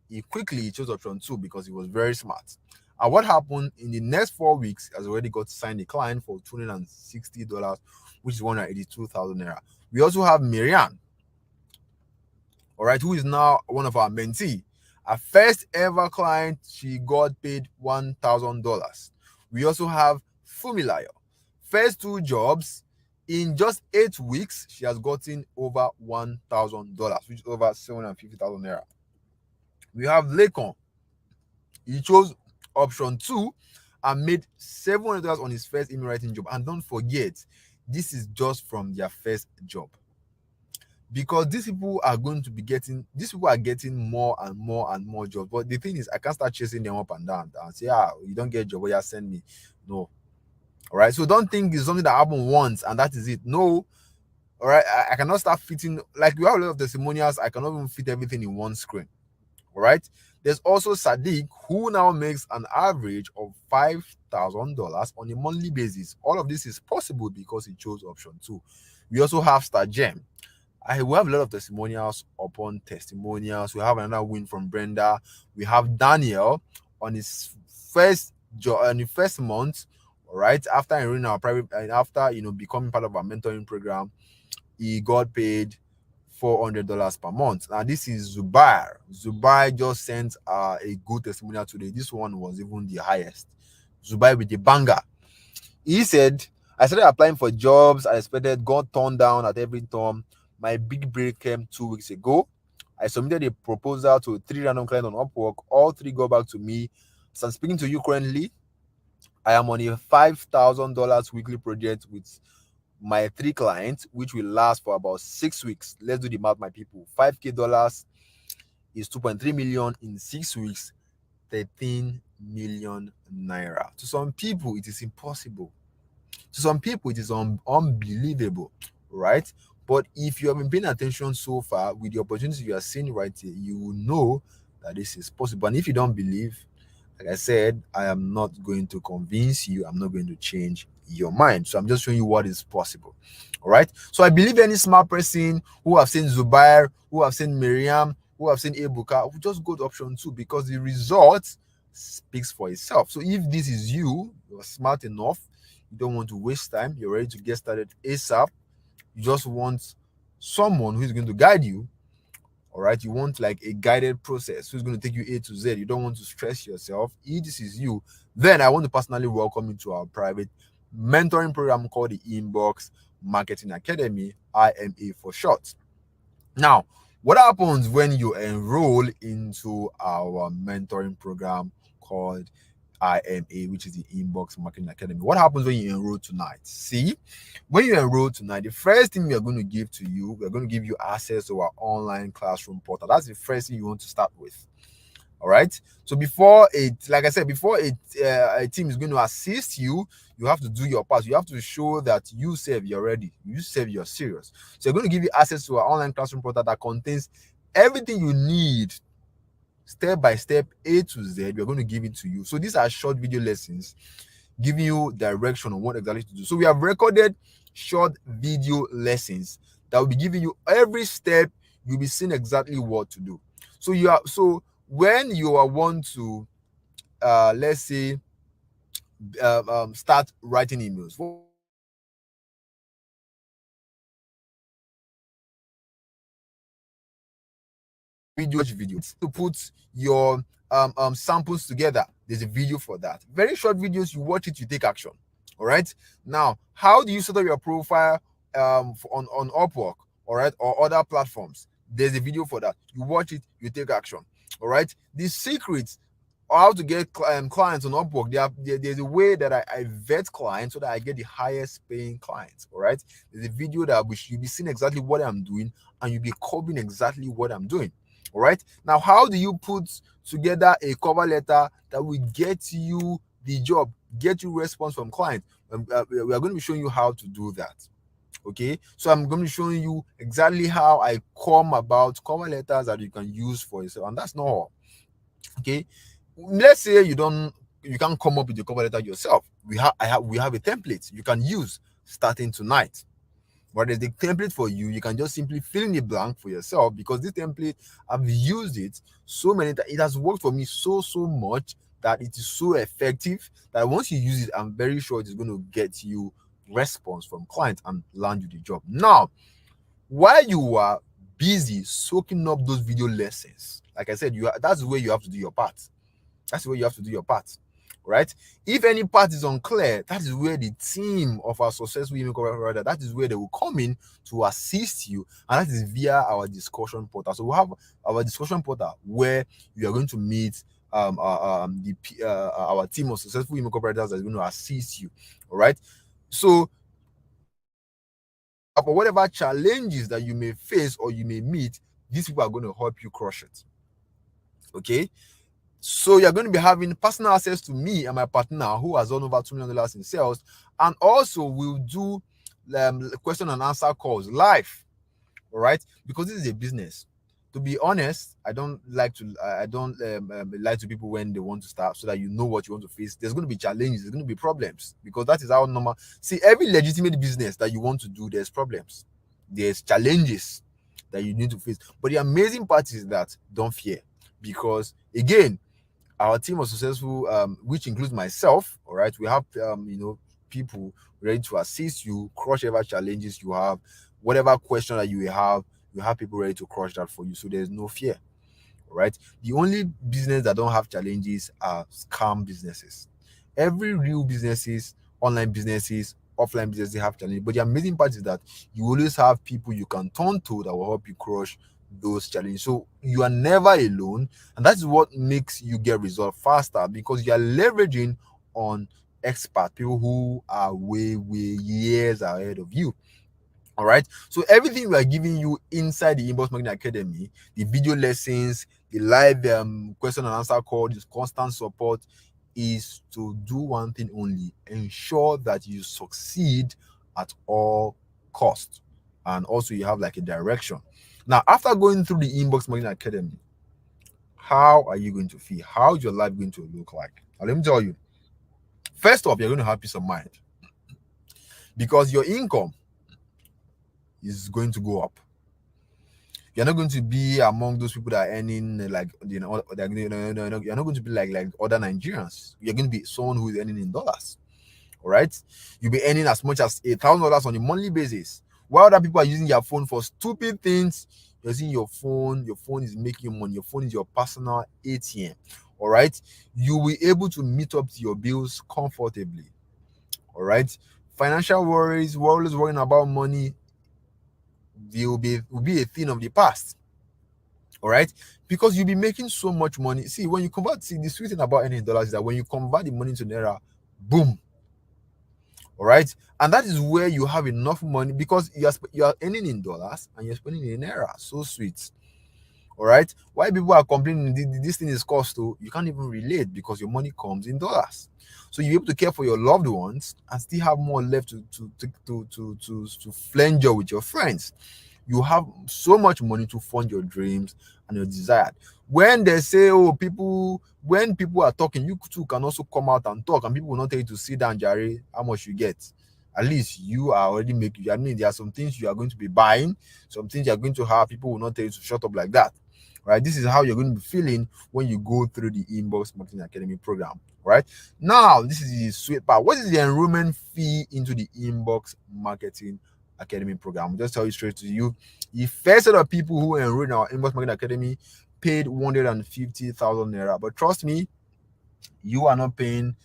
he quickly chose option 2 because he was very smart. And what happened in the next 4 weeks, has already got to sign a client for $260, which is 182,000 naira. We also have Marianne, all right, who is now one of our mentee. Our first ever client, she got paid $1,000. We also have Fumilayo. First 2 jobs, in just 8 weeks, she has gotten over $1,000, which is over 750,000 naira. We have Lekon. He chose option 2 and made $700 on his first email writing job. And don't forget, this is just from their first job. Because these people are getting more and more and more jobs. But the thing is, I can't start chasing them up and down and say, you don't get a job, well, send me. No. All right. So don't think it's something that happened once and that is it. No. All right. I cannot start fitting, like we have a lot of testimonials. I cannot even fit everything in one screen. All right. There's also Sadiq, who now makes an average of $5,000 on a monthly basis. All of this is possible because he chose option 2. We also have Star Gem. We have a lot of testimonials upon testimonials. We have another win from Brenda. We have Daniel on his first job in the first month. All right, after enrolling our private, and after becoming part of our mentoring program, he got paid $400 per month. Now this is Zubair. Zubair just sent a good testimonial today. This one was even the highest. Zubair with the banger. He said, I started applying for jobs I expected, got turned down at every turn. My big break came 2 weeks ago. I submitted a proposal to 3 random clients on Upwork. All 3 got back to me. So I'm speaking to you currently. I am on a $5,000 weekly project with my 3 clients, which will last for about 6 weeks. Let's do the math, my people. $5,000 is 2.3 million. In 6 weeks, 13 million naira. To some people, it is impossible. To some people, it is unbelievable, right? But if you have been paying attention so far with the opportunities you are seeing right here, you will know that this is possible. And if you don't believe, like I said, I am not going to convince you. I'm not going to change your mind. So I'm just showing you what is possible. All right. So I believe any smart person who have seen Zubair, who have seen Miriam, who have seen Ebuka, will just go to option 2 because the result speaks for itself. So if this is you, you're smart enough, you don't want to waste time, you're ready to get started ASAP, you just want someone who is going to guide you. All right, you want like a guided process who's going to take you A to Z. You don't want to stress yourself. If this is you, then I want to personally welcome you to our private mentoring program called the Inbox Marketing Academy, IMA for short. Now, what happens when you enroll into our mentoring program called IMA, which is the Inbox Marketing Academy? What happens when you enroll tonight? See, when you enroll tonight, the first thing we are going to give to you, we're going to give you access to our online classroom portal. That's the first thing you want to start with. All right. So before it, like I said, before a team is going to assist you, you have to do your part. You have to show that you serve, you're ready. You serve, you're serious. So we're going to give you access to our online classroom portal that contains everything you need, step by step, A to Z. We're going to give it to you. So these are short video lessons giving you direction on what exactly to do. So we have recorded short video lessons that will be giving you every step. You'll be seeing exactly what to do. So when you are want to let's say start writing emails, video to put your samples together, there's a video for that. Very short videos, you watch it, you take action. All right, now how do you set up your profile on Upwork, all right, or other platforms? There's a video for that. You watch it, you take action. All right, the secrets how to get clients on Upwork. There's a way that I vet clients so that I get the highest paying clients. All right, there's a video that you'll be seeing exactly what I'm doing, and you'll be copying exactly what I'm doing. All right, now how do you put together a cover letter that will get you the job, get you response from clients? We are going to be showing you how to do that. Okay, so I'm going to be showing you exactly how I come about cover letters that you can use for yourself, and that's not all. Okay, let's say you can't come up with the cover letter yourself. We have a template you can use starting tonight. But there's the template for you. You can just simply fill in the blank for yourself, because this template, I've used it so many times. It has worked for me so much that it is so effective that once you use it, I'm very sure it is going to get you response from clients and land you the job. Now, while you are busy soaking up those video lessons, like I said, that's where you have to do your part. That's where you have to do your part, right? If any part is unclear, that is where the team of our successful email copywriter, that is where they will come in to assist you, and that is via our discussion portal. So we'll have our discussion portal where you are going to meet our team of successful email copywriters that is going to assist you. All right. So for whatever challenges that you may face or you may meet, these people are going to help you crush it. Okay. So you're going to be having personal access to me and my partner who has done over $2 million in sales, and also we'll do question and answer calls live. All right, because this is a business. To be honest, I don't like to lie to people when they want to start, so that you know what you want to face. There's going to be challenges, there's going to be problems, because that is how normal. See, every legitimate business that you want to do, there's problems, there's challenges that you need to face. But the amazing part is that don't fear, because again, our team of successful, which includes myself, all right, we have people ready to assist you, crush whatever challenges you have, whatever question that you have people ready to crush that for you. So there's no fear. All right, the only business that don't have challenges are scam businesses. Every real businesses, online businesses, offline businesses have challenges, but the amazing part is that you always have people you can turn to that will help you crush those challenges. So you are never alone, and that's what makes you get results faster, because you are leveraging on expert people who are way years ahead of you. All right. So everything we are giving you inside the Inbox Marketing Academy, the video lessons, the live question and answer call, this constant support, is to do one thing only: ensure that you succeed at all costs, and also you have like a direction. Now, after going through the Inbox Marketing Academy, how are you going to feel? How is your life going to look like? Now, let me tell you. First off, you're going to have peace of mind because your income is going to go up. You're not going to be among those people that are earning like you're not going to be like other Nigerians. You're going to be someone who is earning in dollars. All right, you'll be earning as much as $1,000 on a monthly basis. While other people are using your phone for stupid things, you're using your phone. Your phone is making you money. Your phone is your personal ATM. All right, you will be able to meet up to your bills comfortably. All right, financial worries, we're always worrying about money, will be a thing of the past. All right, because you'll be making so much money. See, when you convert, see, the sweet thing about earning dollars is that when you convert the money to naira, boom. All right, and that is where you have enough money because you are earning in dollars and you're spending in naira. So sweet. All right, why people are complaining this thing is cost, to you can't even relate because your money comes in dollars. So you're able to care for your loved ones and still have more left to flange with your friends. You have so much money to fund your dreams and your desire. When they say, oh, when people are talking, you too can also come out and talk, and people will not tell you to sit down, Jerry, how much you get. At least you are already making, I mean, there are some things you are going to be buying, some things you are going to have, people will not tell you to shut up like that. Right? This is how you're going to be feeling when you go through the Inbox Marketing Academy program. Right? Now, this is the sweet part. What is the enrollment fee into the Inbox Marketing Academy program? I'll just tell you straight to you. The first set of people who enrolled in our Inbox Marketing Academy paid 150,000 naira. But trust me, you are not paying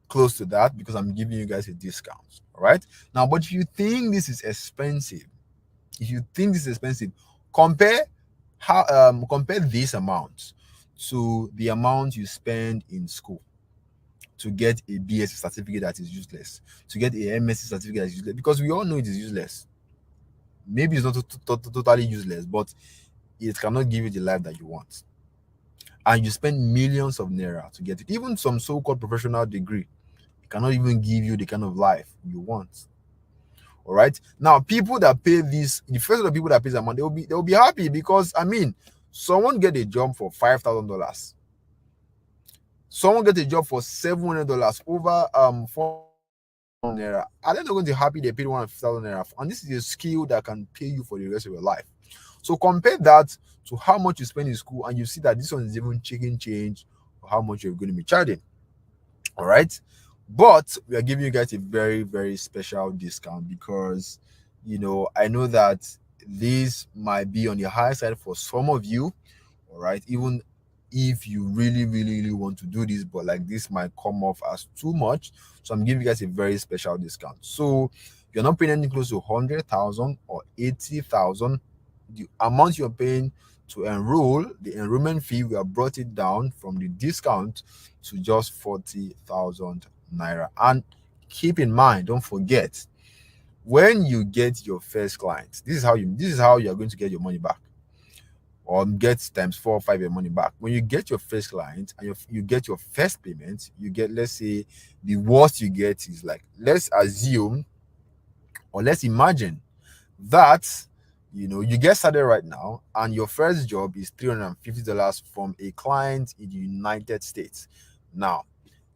close to that because I'm giving you guys a discount. All right. Now, but if you think this is expensive, compare compare this amount to the amount you spend in school to get a BSc certificate that is useless, to get a MSc certificate that is useless, because we all know it is useless. Maybe it's not totally useless, but it cannot give you the life that you want. And you spend millions of naira to get it. Even some so-called professional degree, it cannot even give you the kind of life you want. All right. Now, people that pay this, the first of the people that pay the amount, they'll be happy because I mean, someone get a job for $5,000. Someone get a job for $700 over 4,000 naira. Are they not going to be happy they paid 1,000 naira? And this is a skill that can pay you for the rest of your life. So compare that to how much you spend in school, and you see that this one is even chicken change or how much you're going to be charging. All right. But we are giving you guys a very, very special discount because, I know that this might be on the high side for some of you. All right. Even if you really, really, really want to do this, but like this might come off as too much. So I'm giving you guys a very special discount. So you're not paying anything close to 100,000 or 80,000. The amount you're paying to enroll, the enrollment fee, we have brought it down from the discount to just 40,000 naira. And keep in mind, don't forget, when you get your first client, this is how you're going to get your money back, or get times 4 or 5 your money back. When you get your first client and you get your first payment, you get, let's say, the worst you get is like, let's assume or let's imagine that you get started right now and your first job is $350 from a client in the United States. Now,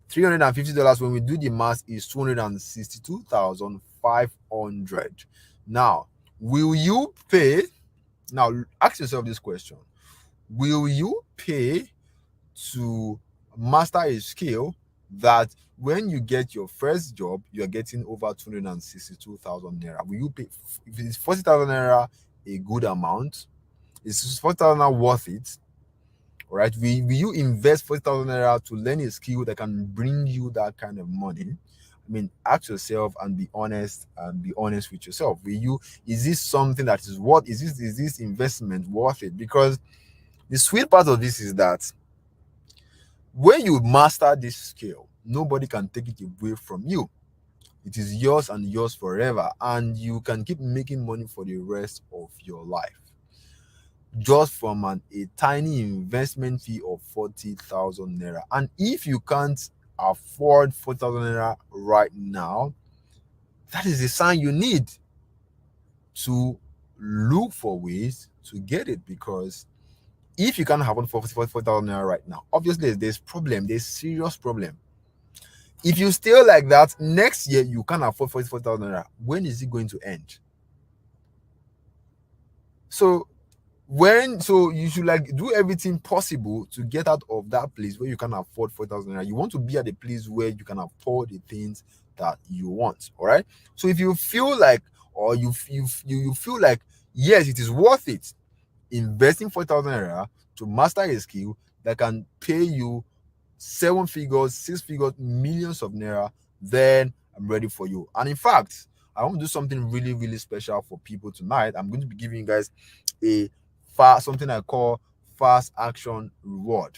$350, when we do the math, is 262,500. Now, will you pay? Now, ask yourself this question: will you pay to master a skill that when you get your first job, you're getting over 262,000 naira? Will you pay? If it's 40,000 naira, a good amount, is 40,000 naira worth it? All right. Will you invest 40,000 naira to learn a skill that can bring you that kind of money? I mean, ask yourself and be honest with yourself. Is this something that is worth? Is this investment worth it? Because the sweet part of this is that when you master this skill, nobody can take it away from you. It is yours and yours forever, and you can keep making money for the rest of your life just from a tiny investment fee of 40,000 naira. And if you can't afford 40,000 naira right now, that is a sign you need to look for ways to get it. Because if you can't afford 40,000 naira right now, obviously there's problem, there's serious problem. If you stay like that, next year you can't afford 44,000 naira. When is it going to end? So you should like do everything possible to get out of that place where you can afford 4,000 naira. You want to be at a place where you can afford the things that you want. All right. So if you feel like, or you feel like, yes, it is worth it investing 4,000 naira to master a skill that can pay you 7 figures, 6 figures, millions of naira, then I'm ready for you. And in fact, I want to do something really, really special for people tonight. I'm going to be giving you guys a something I call fast action reward.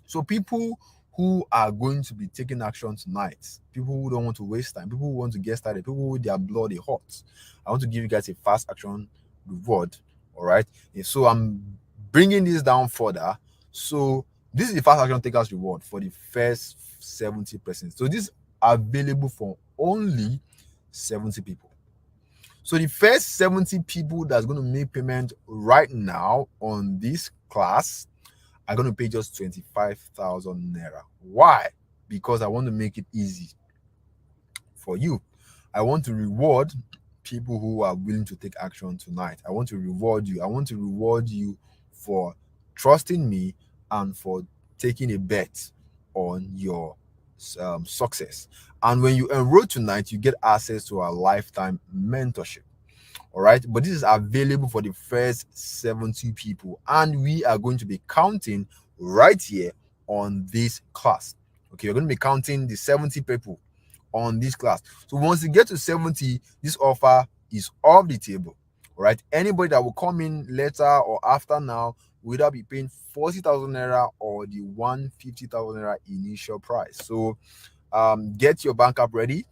So people who are going to be taking action tonight, people who don't want to waste time, people who want to get started, people who their blood is hot, I want to give you guys a fast action reward. All right. So I'm bringing this down further. So this is the fast action takers reward for the first 70%. So this is available for only 70 people. So the first 70 people that's going to make payment right now on this class are going to pay just 25,000 naira. Why? Because I want to make it easy for you. I want to reward people who are willing to take action tonight. I want to reward you. I want to reward you for trusting me and for taking a bet on your success. And when you enroll tonight, you get access to our lifetime mentorship. All right, but this is available for the first 70 people, and we are going to be counting right here on this class. Okay, we're going to be counting the 70 people on this class. So once you get to 70, this offer is off the table. All right, anybody that will come in later or after now will either be paying 40,000 naira or the 150,000 naira initial price. So get your bank app ready,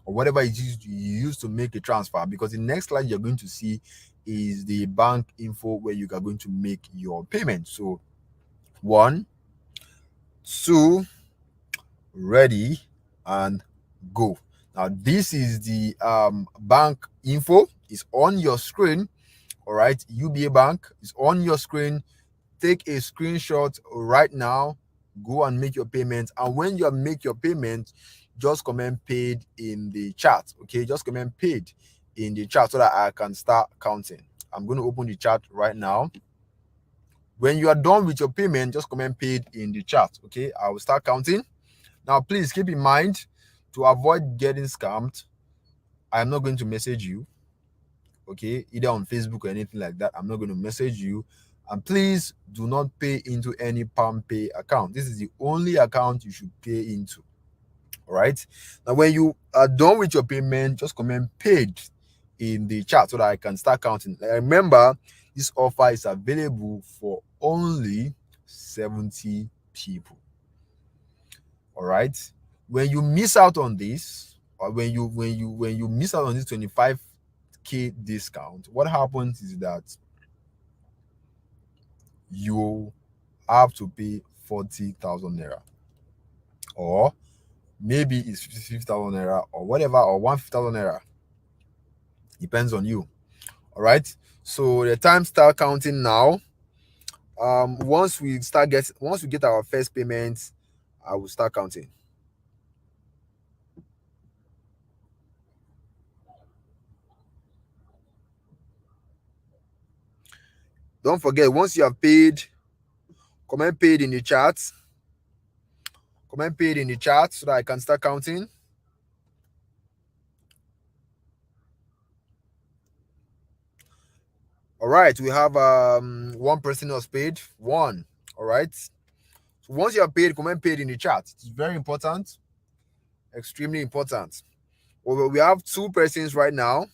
or whatever it is you use to make the transfer, because the next slide you're going to see is the bank info where you are going to make your payment. So 1, 2, ready, and go. Now this is the bank info. It's on your screen. All right, UBA Bank is on your screen. Take a screenshot right now, go and make your payment. And when you make your payment, just comment paid in the chat. Okay, just comment paid in the chat so that I can start counting. I'm going to open the chat right now. When you are done with your payment, just comment paid in the chat. Okay, I will start counting. Now please keep in mind, to avoid getting scammed, I am not going to message you, okay, either on Facebook or anything like that. I'm not going to message you. And please do not pay into any PalmPay account. This is the only account you should pay into. All right. Now, when you are done with your payment, just comment paid in the chat so that I can start counting. Remember, this offer is available for only 70 people. All right. When you miss out on this, or when you miss out on this 25K discount, what happens is that you have to pay 40,000 naira, or maybe it's 50,000 naira, or whatever, or 150,000 naira. Depends on you. All right. So the time start counting now. Once we get our first payment, I will start counting. Don't forget, once you have paid, comment paid in the chat. Comment paid in the chat so that I can start counting. All right, we have one person who has paid. One. All right. So once you have paid, comment paid in the chat. It's very important. Extremely important. Well, we have 2 persons right now.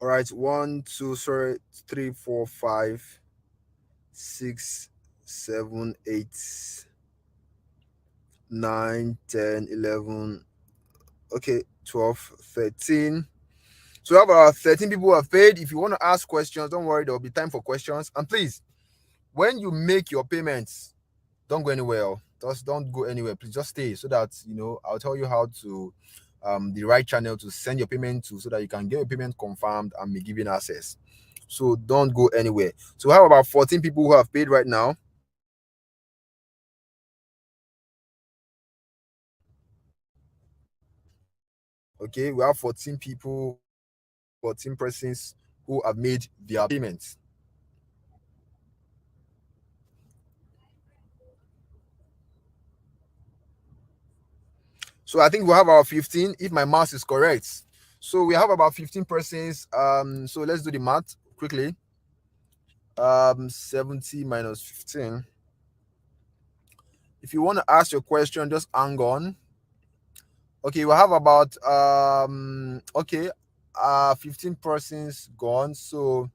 All right, one, two, sorry, three, four, five, six, seven, eight, 9, 10, 11. Okay, 12, 13. So we have about 13 people who have paid. If you want to ask questions, don't worry, there will be time for questions. And please, when you make your payments, don't go anywhere. Just don't go anywhere. Please just stay so that I'll tell you how to the right channel to send your payment to so that you can get your payment confirmed and be given access. So don't go anywhere. So we have about 14 people who have paid right now. Okay, we have 14 people, 14 persons who have made their payments. So I think we have about 15 if my math is correct. So we have about 15 persons. So let's do the math quickly. 70 minus 15. If you want to ask your question, just hang on. Okay, we have about 15 persons gone. So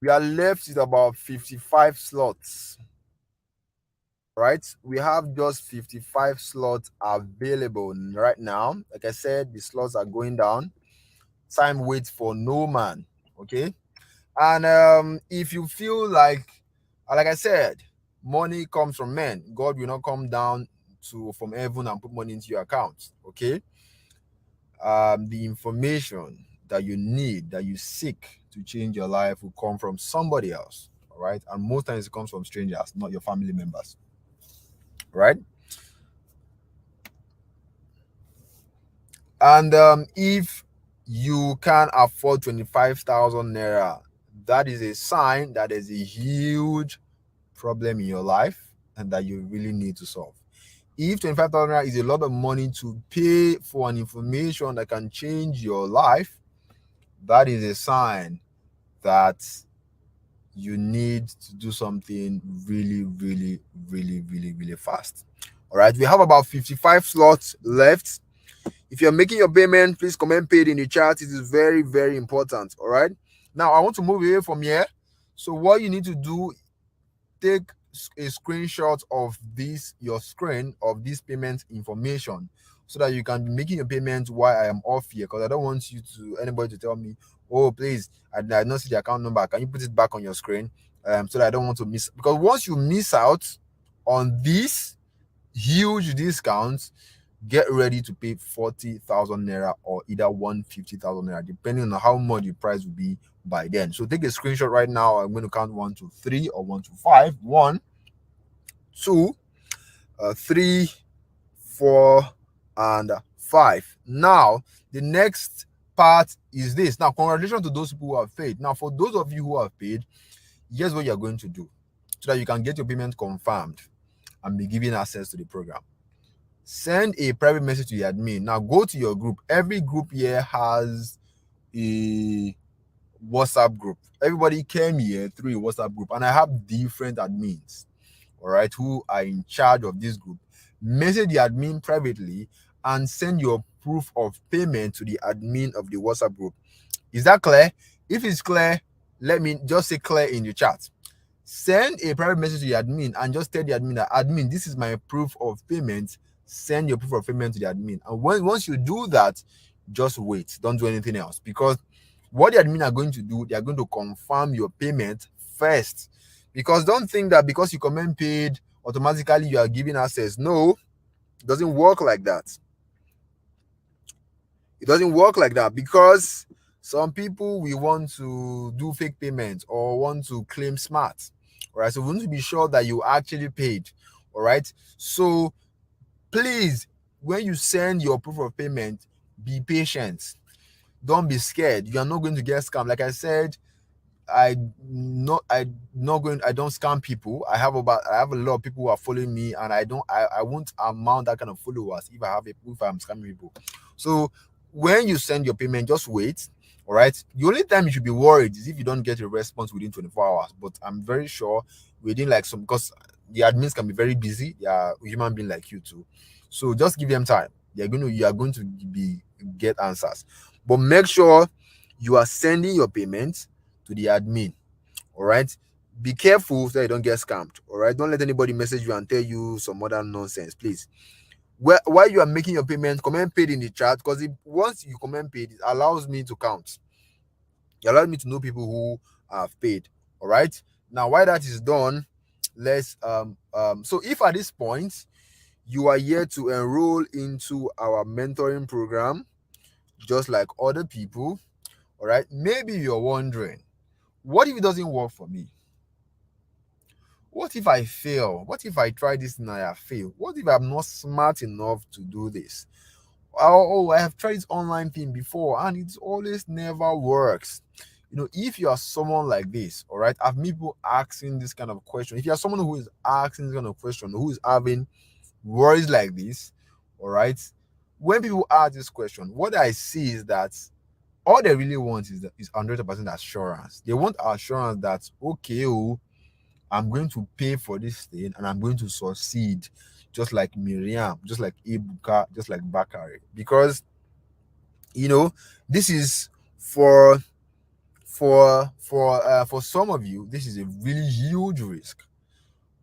we are left with about 55 slots. Right? We have just 55 slots available right now. Like I said, the slots are going down. Time waits for no man. Okay. And if you feel like I said, money comes from men. God will not come down from heaven and put money into your account. Okay. The information that you need, that you seek to change your life will come from somebody else. All right. And most times it comes from strangers, not your family members. Right. And if you can afford 25,000 naira, that is a sign that there's a huge problem in your life and that you really need to solve. If 25,000 naira is a lot of money to pay for an information that can change your life, that is a sign that you need to do something really, really, really, really, really fast. All right, we have about 55 slots left. If you're making your payment, please comment paid in the chat. It is very, very important. All right. Now I want to move away from here. So what you need to do, take a screenshot of your screen of this payment information so that you can be making your payment while I am off here, because I don't want anybody to tell me, oh please, I did not see the account number, can you put it back on your screen, so that I don't want to miss, because once you miss out on these huge discounts, get ready to pay 40,000 naira or either 150,000 naira, depending on how much the price will be by then. So take a screenshot right now. I'm going to count 1 to 3 or 1 to 5. 1, 2, 3, 4, and 5. Now, the next part is this. Now, congratulations to those people who have paid. Now, for those of you who have paid, here's what you're going to do so that you can get your payment confirmed and be given access to the program. Send a private message to the admin. Now go to your group. Every group here has a WhatsApp group. Everybody came here through a WhatsApp group, and I have different admins, all right, who are in charge of this group. Message the admin privately and send your proof of payment to the admin of the WhatsApp group. Is that clear? If it's clear, let me just say clear in the chat. Send a private message to the admin and just tell the admin that, admin, this is my proof of payment. Send your proof of payment to the admin. And once you do that, just wait. Don't do anything else, because what the admin are going to do, they are going to confirm your payment first. Because don't think that because you comment paid, automatically you are giving access. No, it doesn't work like that. It doesn't work like that, because some people will want to do fake payments or want to claim smart. All right, so we want to be sure that you actually paid. All right, so please, when you send your proof of payment, be patient. Don't be scared. You are not going to get scammed. Like I said, I don't scam people. I have a lot of people who are following me, and I won't amount that kind of followers if I'm scamming people. So when you send your payment, just wait. All right. The only time you should be worried is if you don't get a response within 24 hours. But I'm very sure within because the admins can be very busy. They are human being like you too. So just give them time. You are going to get answers. But make sure you are sending your payments to the admin. All right. Be careful so you don't get scammed. All right. Don't let anybody message you and tell you some other nonsense, please. While you are making your payment, comment paid in the chat, because once you comment paid, it allows me to count. It allows me to know people who have paid. All right. Now, while that is done, let's so if at this point you are here to enroll into our mentoring program, just like other people, all right, maybe you're wondering, what if it doesn't work for me? What if I fail? What if I try this and I fail? What if I'm not smart enough to do this? I have tried this online thing before and it always never works. If you are someone like this, all right, I've met people asking this kind of question. If you are someone who is asking this kind of question, who is having worries like this, all right, when people ask this question, what I see is that all they really want is 100% assurance. They want assurance that, okay, I'm going to pay for this thing and I'm going to succeed, just like Miriam, just like Ibuka, just like Bakari. Because this is for some of you, this is a really huge risk.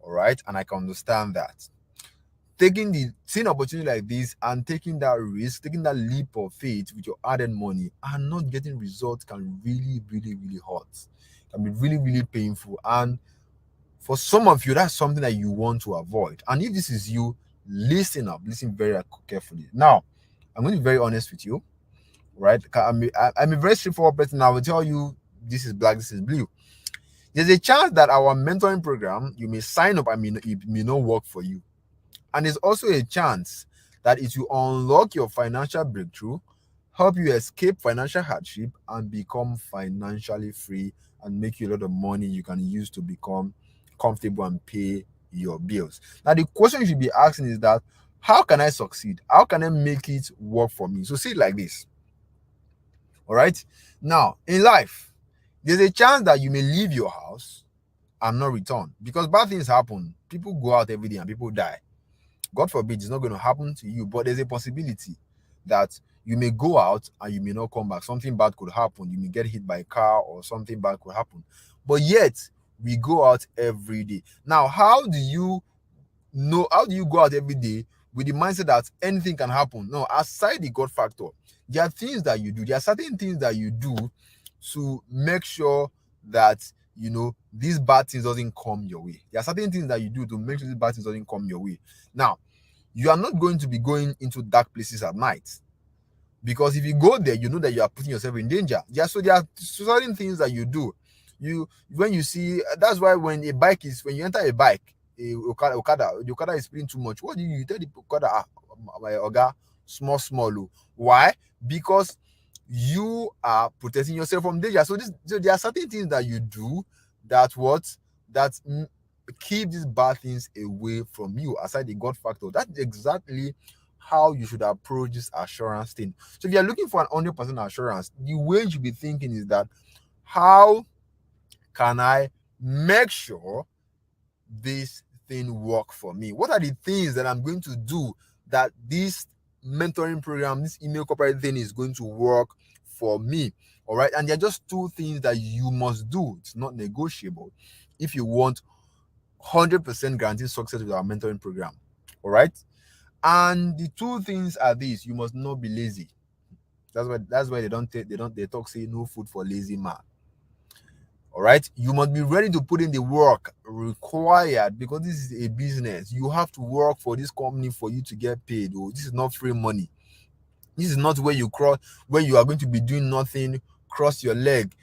All right, and I can understand that. Seeing opportunity like this and taking that risk, taking that leap of faith with your hard-earned money and not getting results can really, really, really hurt. Can be really, really painful. And for some of you, that's something that you want to avoid. And if this is you, listen up, listen very carefully. Now, I'm going to be very honest with you, right? I'm a very straightforward person. I will tell you this is black, this is blue. There's a chance that our mentoring program, you may sign up, it may not work for you. And there's also a chance that it will unlock your financial breakthrough, help you escape financial hardship, and become financially free and make you a lot of money you can use to become comfortable and pay your bills. Now, the question you should be asking is that, how can I succeed? How can I make it work for me? So see it like this. All right. Now, in life, there's a chance that you may leave your house and not return because bad things happen. People go out every day and people die. God forbid it's not going to happen to you, but there's a possibility that you may go out and you may not come back. Something bad could happen. You may get hit by a car or something bad could happen. But yet, we go out every day. Now, how do you go out every day with the mindset that anything can happen? No, aside the God factor, there are things that you do. There are certain things that you do to make sure that these bad things doesn't come your way. There are certain things that you do to make sure these bad things doesn't come your way. Now, you are not going to be going into dark places at night, because if you go there, you know that you are putting yourself in danger. There are certain things that you do. When you see, that's why when you enter a bike, the Okada is speeding too much. What do you tell the Okada? My Oga, small. Why? Because you are protecting yourself from danger. So there are certain things that you do that keep these bad things away from you, aside the God factor. That's exactly how you should approach this assurance thing. So if you're looking for an 100% assurance, the way you should be thinking is that, how can I make sure this thing work for me? What are the things that I'm going to do that this mentoring program, this email corporate thing is going to work for me? All right. And there are just two things that you must do. It's not negotiable if you want 100% guaranteed success with our mentoring program. All right. And the two things are these: you must not be lazy. That's why they talk, say no food for lazy man. All right. You must be ready to put in the work required, because this is a business. You have to work for this company for you to get paid. Oh, this is not free money. This is not where you are going to be doing nothing, cross your leg,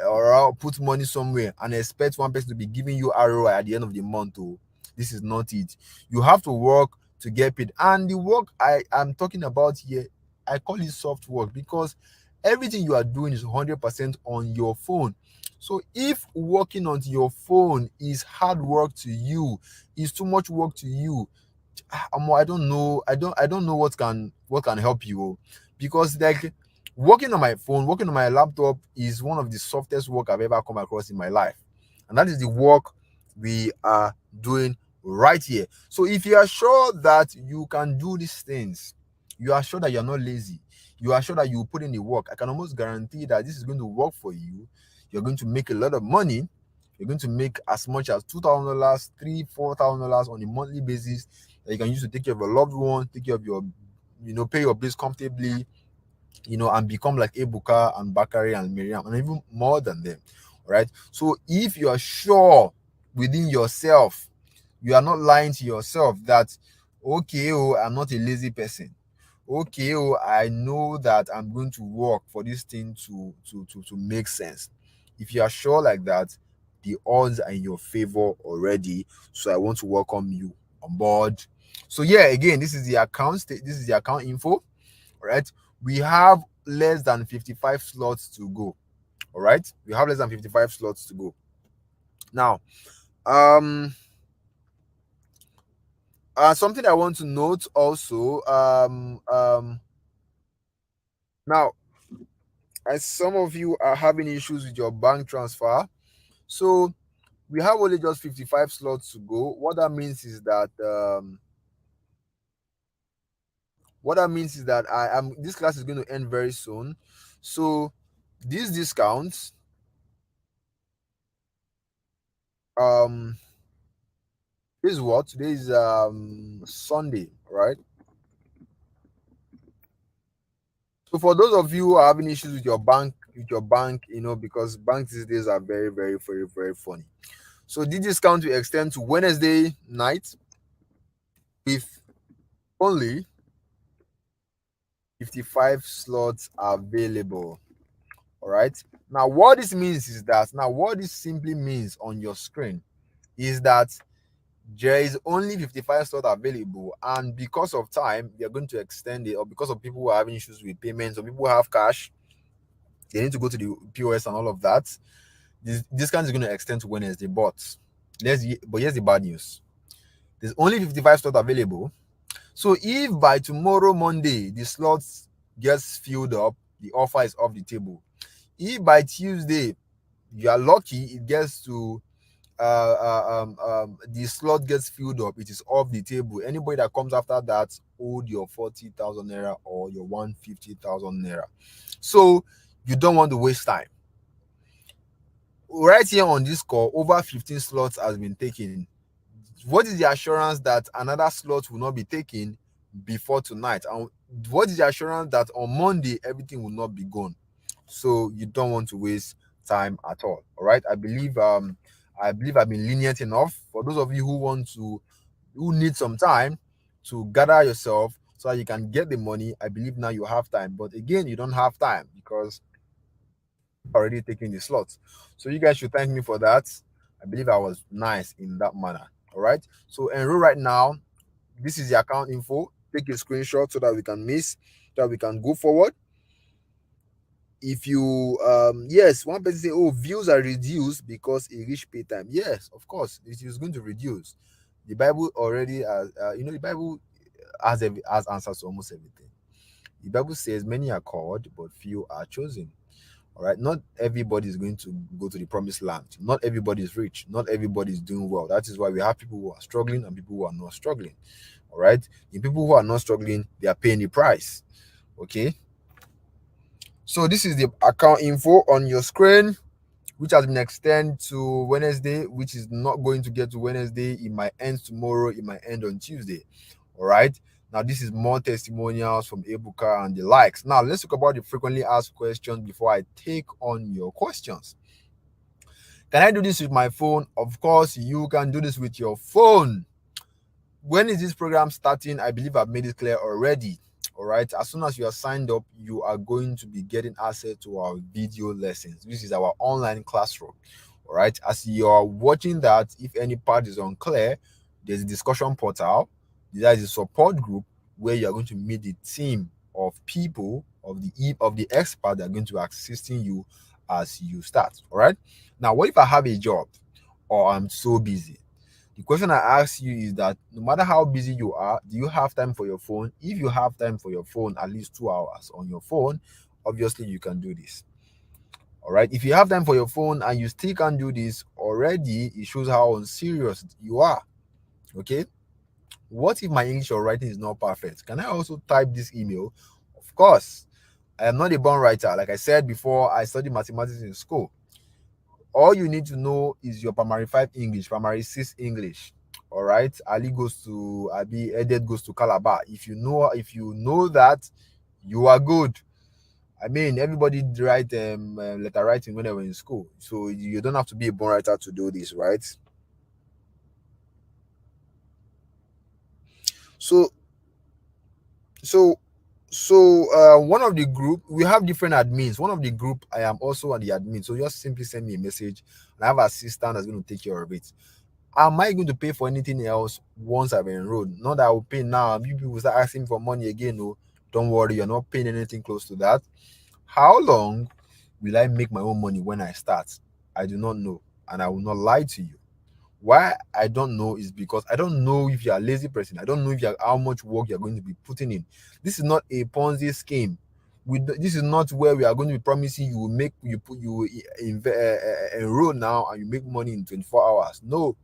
or put money somewhere and expect one person to be giving you ROI at the end of the month. Oh, this is not it. You have to work to get paid. And the work I am talking about here, I call it soft work, because everything you are doing is 100% on your phone. So if working on your phone is hard work to you, is too much work to you, I don't know. I don't know what can help you, because like working on my phone, working on my laptop is one of the softest work I've ever come across in my life, and that is the work we are doing right here. So if you are sure that you can do these things, you are sure that you're not lazy, you are sure that you put in the work, I can almost guarantee that this is going to work for you. You're going to make a lot of money. You're going to make as much as $2,000, $3,000, $4,000 on a monthly basis that you can use to take care of your loved one, take care of your, pay your bills comfortably, and become like Ebuka and Bakari and Miriam and even more than them. All right. So if you are sure within yourself, you are not lying to yourself that, okay, oh, I'm not a lazy person. Okay, oh, I know that I'm going to work for this thing to make sense. If you are sure like that, the odds are in your favor already. So I want to welcome you on board. So yeah, again, this is the account. This is the account info. All right. We have less than 55 slots to go. All right. We have less than 55 slots to go. Now, um, something I want to note also, now, as some of you are having issues with your bank transfer, so we have only just 55 slots to go. What that means is that I am this class is going to end very soon. So these discounts, um this is what today is Sunday, right? So for those of you who are having issues with your bank, because banks these days are very, very, very, very funny. So this discount will extend to Wednesday night with only 55 slots available. All right. What this simply means on your screen is that there is only 55 slots available, and because of time, they're going to extend it, or because of people who are having issues with payments, or people who have cash, they need to go to the POS and all of that. This discount is going to extend to Wednesday, but here's the bad news. There's only 55 slots available. So if by tomorrow Monday the slots gets filled up, the offer is off the table. If by Tuesday you are lucky, it gets to the slot gets filled up, it is off the table. Anybody that comes after that owed your 40,000 naira or your 150,000 naira. So you don't want to waste time. Right here on this call, over 15 slots has been taken. What is the assurance that another slot will not be taken before tonight? And what is the assurance that on Monday everything will not be gone? So you don't want to waste time at all. All right. I believe I've been lenient enough for those of you who need some time to gather yourself so that you can get the money. I believe now you have time. But again, you don't have time because you've already taken the slots. So you guys should thank me for that. I believe I was nice in that manner. All right. So enroll right now. This is the account info. Take a screenshot so that we can go forward. If you yes, one person say, oh, views are reduced because it reached pay time. Yes, of course, it is going to reduce. The Bible already has the Bible has answers to almost everything. The Bible says many are called, but few are chosen. All right, not everybody is going to go to the promised land. Not everybody is rich. Not everybody is doing well. That is why we have people who are struggling and people who are not struggling. All right, the people who are not struggling, they are paying the price. Okay, so this is the account info on your screen, which has been extended to Wednesday, which is not going to get to Wednesday. It might end tomorrow. It might end on Tuesday. All right. Now, this is more testimonials from Ebuka and the likes. Now, let's talk about the frequently asked questions before I take on your questions. Can I do this with my phone? Of course, you can do this with your phone. When is this program starting? I believe I've made it clear already. All right. As soon as you are signed up, you are going to be getting access to our video lessons. This is our online classroom. All right. As you are watching that, if any part is unclear, there's a discussion portal. There is a support group where you are going to meet the team of people of the expert that are going to be assisting you as you start. All right. Now, what if I have a job or I'm so busy? The question I ask you is that no matter how busy you are, do you have time for your phone? If you have time for your phone, at least 2 hours on your phone, obviously you can do this. All right. If you have time for your phone and you still can't do this already, it shows how unserious you are. Okay. What if my English or writing is not perfect? Can I also type this email? Of course. I am not a born writer. Like I said before, I studied mathematics in school. All you need to know is your primary 5 English, primary 6 English. All right. Ali goes to Abi, Edet goes to Calabar. If you know that, you are good. I mean, everybody write letter writing when they were in school, so you don't have to be a born writer to do this, right? So, so, one of the group, we have different admins. One of the group, I am also on the admin. So just simply send me a message, and I have an assistant that's going to take care of it. Am I going to pay for anything else once I've enrolled? Not that I will pay now. You people start asking for money again. No, don't worry, you're not paying anything close to that. How long will I make my own money when I start? I do not know, and I will not lie to you. Why I don't know is because I don't know if you're a lazy person. I don't know if you're how much work you're going to be putting in. This is not a Ponzi scheme. This is not where we are going to be promising you will make you put you will enroll now and you make money in 24 hours. No,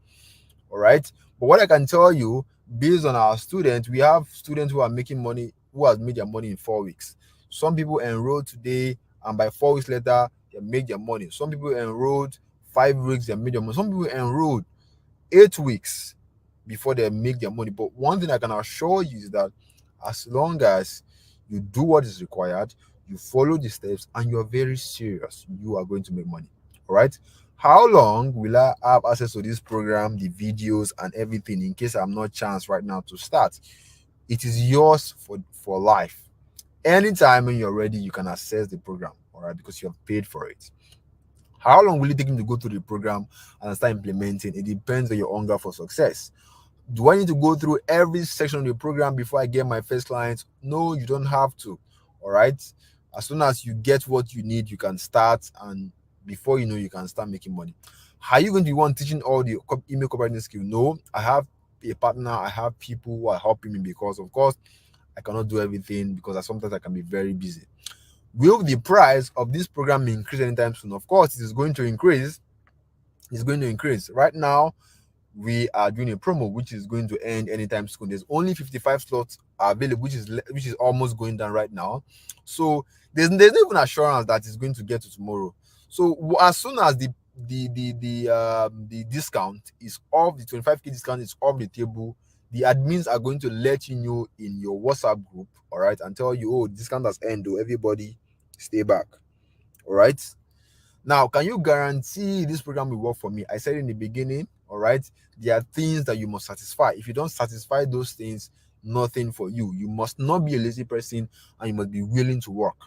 all right. But what I can tell you, based on our students, we have students who are making money, who has made their money in 4 weeks. Some people enroll today, and by 4 weeks later, they make their money. Some people enrolled 5 weeks, they made their money. Some people enrolled 8 weeks before they make their money. But one thing I can assure you is that as long as you do what is required, you follow the steps, and you're very serious, you are going to make money. All right. How long will I have access to this program, the videos, and everything in case I'm not chance right now to start? It is yours for life. Anytime when you're ready, you can access the program, all right, because you have paid for it. How long will it take me to go through the program and start implementing? It depends on your hunger for success. Do I need to go through every section of the program before I get my first client? No, you don't have to. All right. As soon as you get what you need, you can start, and before you know, you can start making money. Are you going to be one teaching all the email copywriting skill? No, I have a partner. I have people who are helping me because, of course, I cannot do everything because sometimes I can be very busy. Will the price of this program increase anytime soon? Of course, it is going to increase. It's going to increase. Right now, we are doing a promo which is going to end anytime soon. There's only 55 slots available, which is almost going down right now. So there's no even assurance that it's going to get to tomorrow. So as soon as the discount is off, the 25k discount is off the table, the admins are going to let you know in your WhatsApp group, all right, and tell you, oh, discount has ended, everybody stay back. All right. Now, can you guarantee this program will work for me? I said in the beginning, all right, there are things that you must satisfy. If you don't satisfy those things, nothing for you. You must not be a lazy person, and you must be willing to work.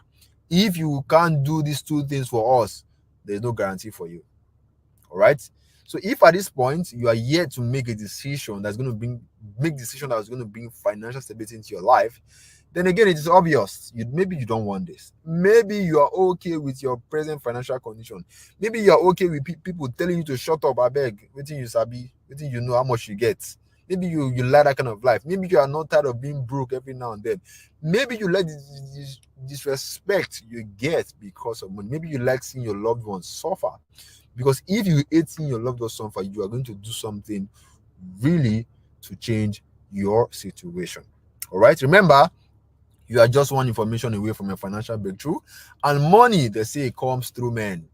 If you can't do these two things for us, there's no guarantee for you. All right. So if at this point you are yet to make a decision that's going to make decision that's going to bring financial stability into your life, then again, it is obvious. Maybe you don't want this. Maybe you are okay with your present financial condition. Maybe you are okay with people telling you to shut up. I beg. Waiting you sabi. Waiting you know how much you get. Maybe you like that kind of life. Maybe you are not tired of being broke every now and then. Maybe you like this disrespect you get because of money. Maybe you like seeing your loved ones suffer. Because if you hate seeing your loved ones suffer, you are going to do something really to change your situation. All right. Remember, you are just one information away from a financial breakthrough. And money, they say, comes through men.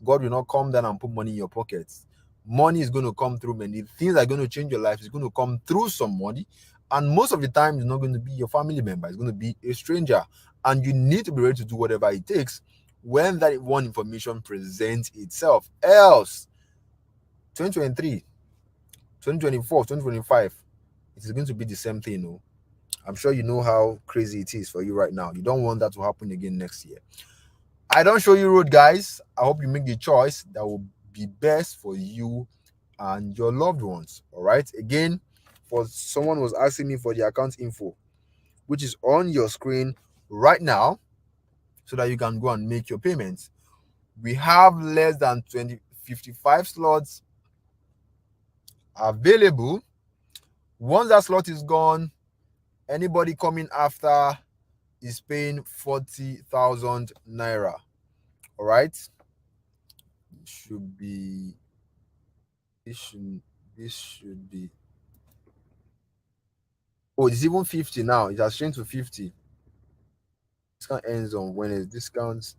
God will not come down and put money in your pockets. Money is going to come through men. The things that are going to change your life is going to come through somebody. And most of the time, it's not going to be your family member. It's going to be a stranger. And you need to be ready to do whatever it takes when that one information presents itself. Else, 2023, 2024, 2025, it is going to be the same thing. No? I'm sure you know how crazy it is for you right now. You don't want that to happen again next year. I don't show you road, guys. I hope you make the choice that will be best for you and your loved ones. All right. Again, for someone was asking me for the account info, which is on your screen right now, so that you can go and make your payments. We have less than 55 slots available. Once that slot is gone, anybody coming after is paying 40,000 naira. All right. Should be this should be, oh, it's even 50 now. It has changed to 50. Discount ends on Wednesday. Discounts.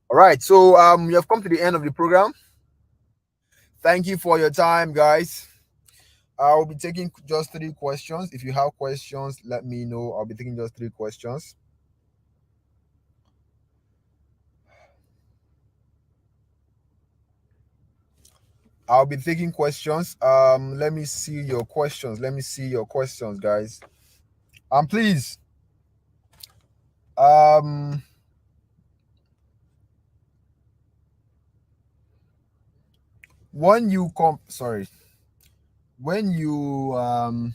All right. So we have come to the end of the program. Thank you for your time, guys. I'll be taking just 3 questions. If you have questions, let me know. I'll be taking just 3 questions. I'll be taking questions. Let me see your questions. Let me see your questions, guys. Please, um, when you come, sorry, when you all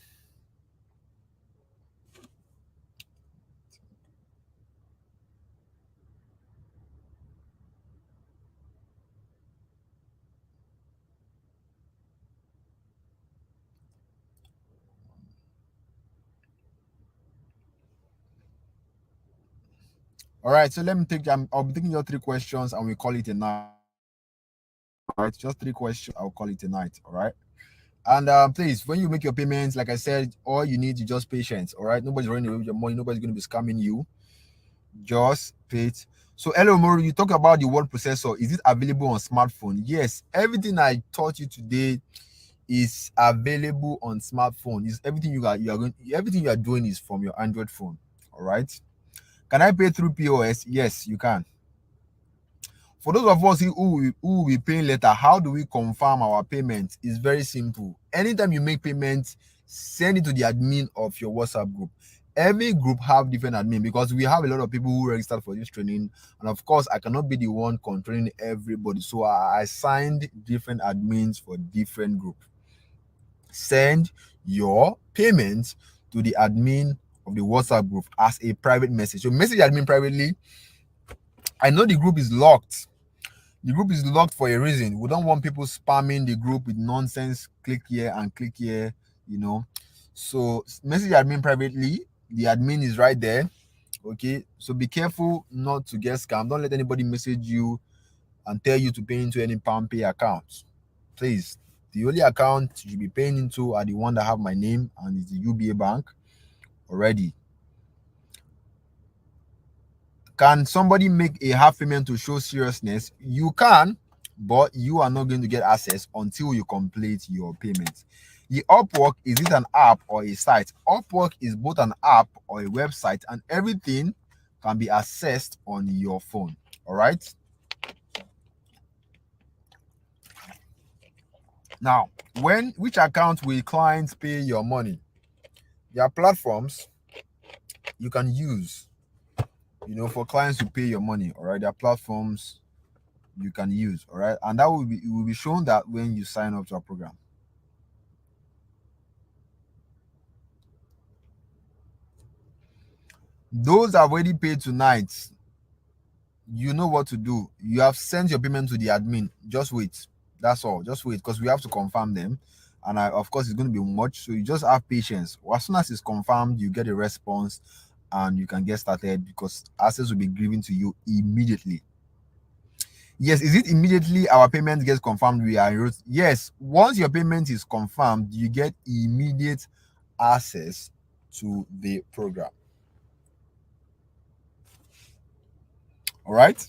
right. So let me take. I'll be taking your 3 questions, and we call it a night. All right, just 3 questions. I'll call it a night. All right. And please, when you make your payments, like I said, all you need is just patience. All right, nobody's running away with your money. Nobody's going to be scamming you. Just pay it. So, hello, Moro, you talk about the word processor. Is it available on smartphone? Yes, everything I taught you today is available on smartphone. Is everything everything you are doing is from your Android phone. All right. Can I pay through POS? Yes, you can. For those of us who will be paying later, how do we confirm our payment? It's very simple. Anytime you make payments, send it to the admin of your WhatsApp group. Every group have different admin because we have a lot of people who registered for this training, and of course, I cannot be the one controlling everybody. So I assigned different admins for different group. Send your payments to the admin of the WhatsApp group as a private message. So message admin privately. I know the group is locked. The group is locked for a reason. We don't want people spamming the group with nonsense. Click here and click here, you know. So message admin privately. The admin is right there. Okay. So be careful not to get scammed. Don't let anybody message you and tell you to pay into any PalmPay account. Please. The only account you should be paying into are the one that have my name and it's the UBA bank already. Can somebody make a half payment to show seriousness? You can, but you are not going to get access until you complete your payment. The Upwork, is it an app or a site? Upwork is both an app or a website, and everything can be accessed on your phone. All right. Now, which account will clients pay your money? There are platforms you can use, for clients to pay your money. All right. There are platforms you can use. All right, and that will be shown that when you sign up to our program. Those are already paid tonight. You know what to do. You have sent your payment to the admin. Just wait. That's all. Just wait because we have to confirm them. And of course, it's going to be much. So you just have patience. As soon as it's confirmed, you get a response and you can get started because access will be given to you immediately. Yes, is it immediately our payment gets confirmed? We are enrolled? Yes, once your payment is confirmed, you get immediate access to the program. All right.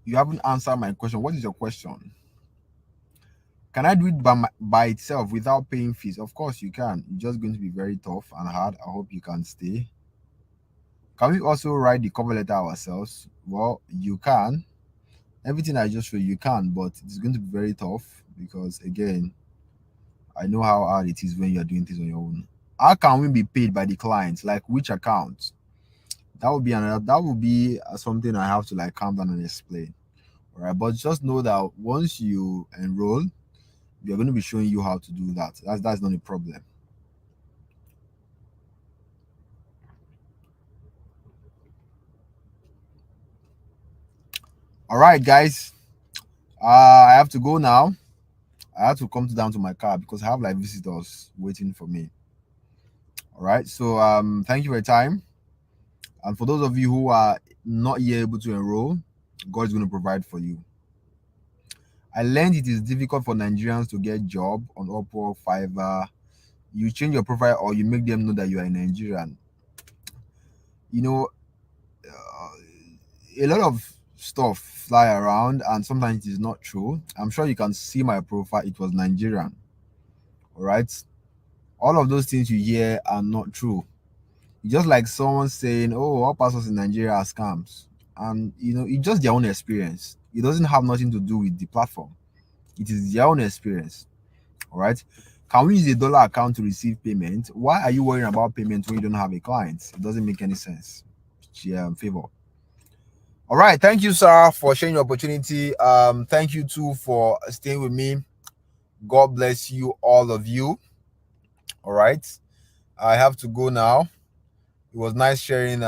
You haven't answered my question. What is your question? Can I do it by itself without paying fees? Of course you can. It's just going to be very tough and hard. I hope you can stay. Can we also write the cover letter ourselves? Well, you can. Everything I just showed you can, but it's going to be very tough because again, I know how hard it is when you're doing things on your own. How can we be paid by the clients? Like which account? That would be another. That would be something I have to like calm down and explain. All right, but just know that once you enroll, we are going to be showing you how to do that. That's not a problem. All right, guys. I have to go now. I have to come down to my car because I have like visitors waiting for me. All right. So thank you for your time. And for those of you who are not yet able to enroll, God is going to provide for you. I learned it is difficult for Nigerians to get job on Upwork, Fiverr. You change your profile or you make them know that you are a Nigerian. You know, a lot of stuff fly around and sometimes it is not true. I'm sure you can see my profile, it was Nigerian. All right. All of those things you hear are not true. Just like someone saying, "Oh, all pastors in Nigeria are scams," and it's just their own experience. It doesn't have nothing to do with the platform. It is their own experience. All right. Can we use a dollar account to receive payment? Why are you worrying about payment when you don't have a client? It doesn't make any sense. Favor. All right. Thank you, sir, for sharing your opportunity. Thank you too for staying with me. God bless you, all of you. All right. I have to go now. It was nice sharing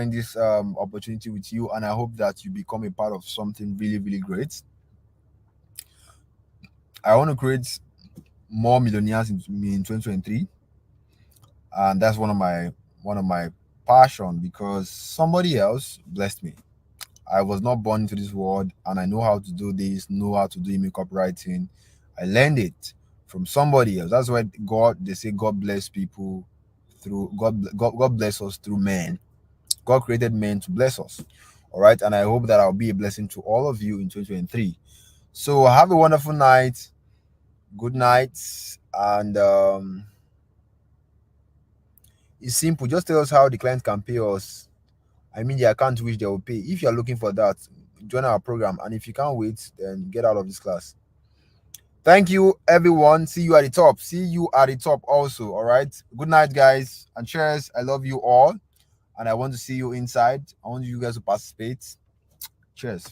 this opportunity with you, and I hope that you become a part of something really, really great. I want to create more millionaires in 2023, and that's one of my passion because somebody else blessed me. I was not born into this world, and I know how to do this, know how to do email copywriting. I learned it from somebody else. That's why they say God bless people through God bless us through men. God created men to bless us. All right. And I hope that I'll be a blessing to all of you in 2023. So have a wonderful night. Good night. And it's simple. Just tell us how the client can pay us. I mean, the account which they will pay. If you're looking for that, join our program. And if you can't wait, then get out of this class. Thank you, everyone. See you at the top. See you at the top also. All right. Good night, guys. And cheers. I love you all. And I want to see you inside. I want you guys to participate. Cheers.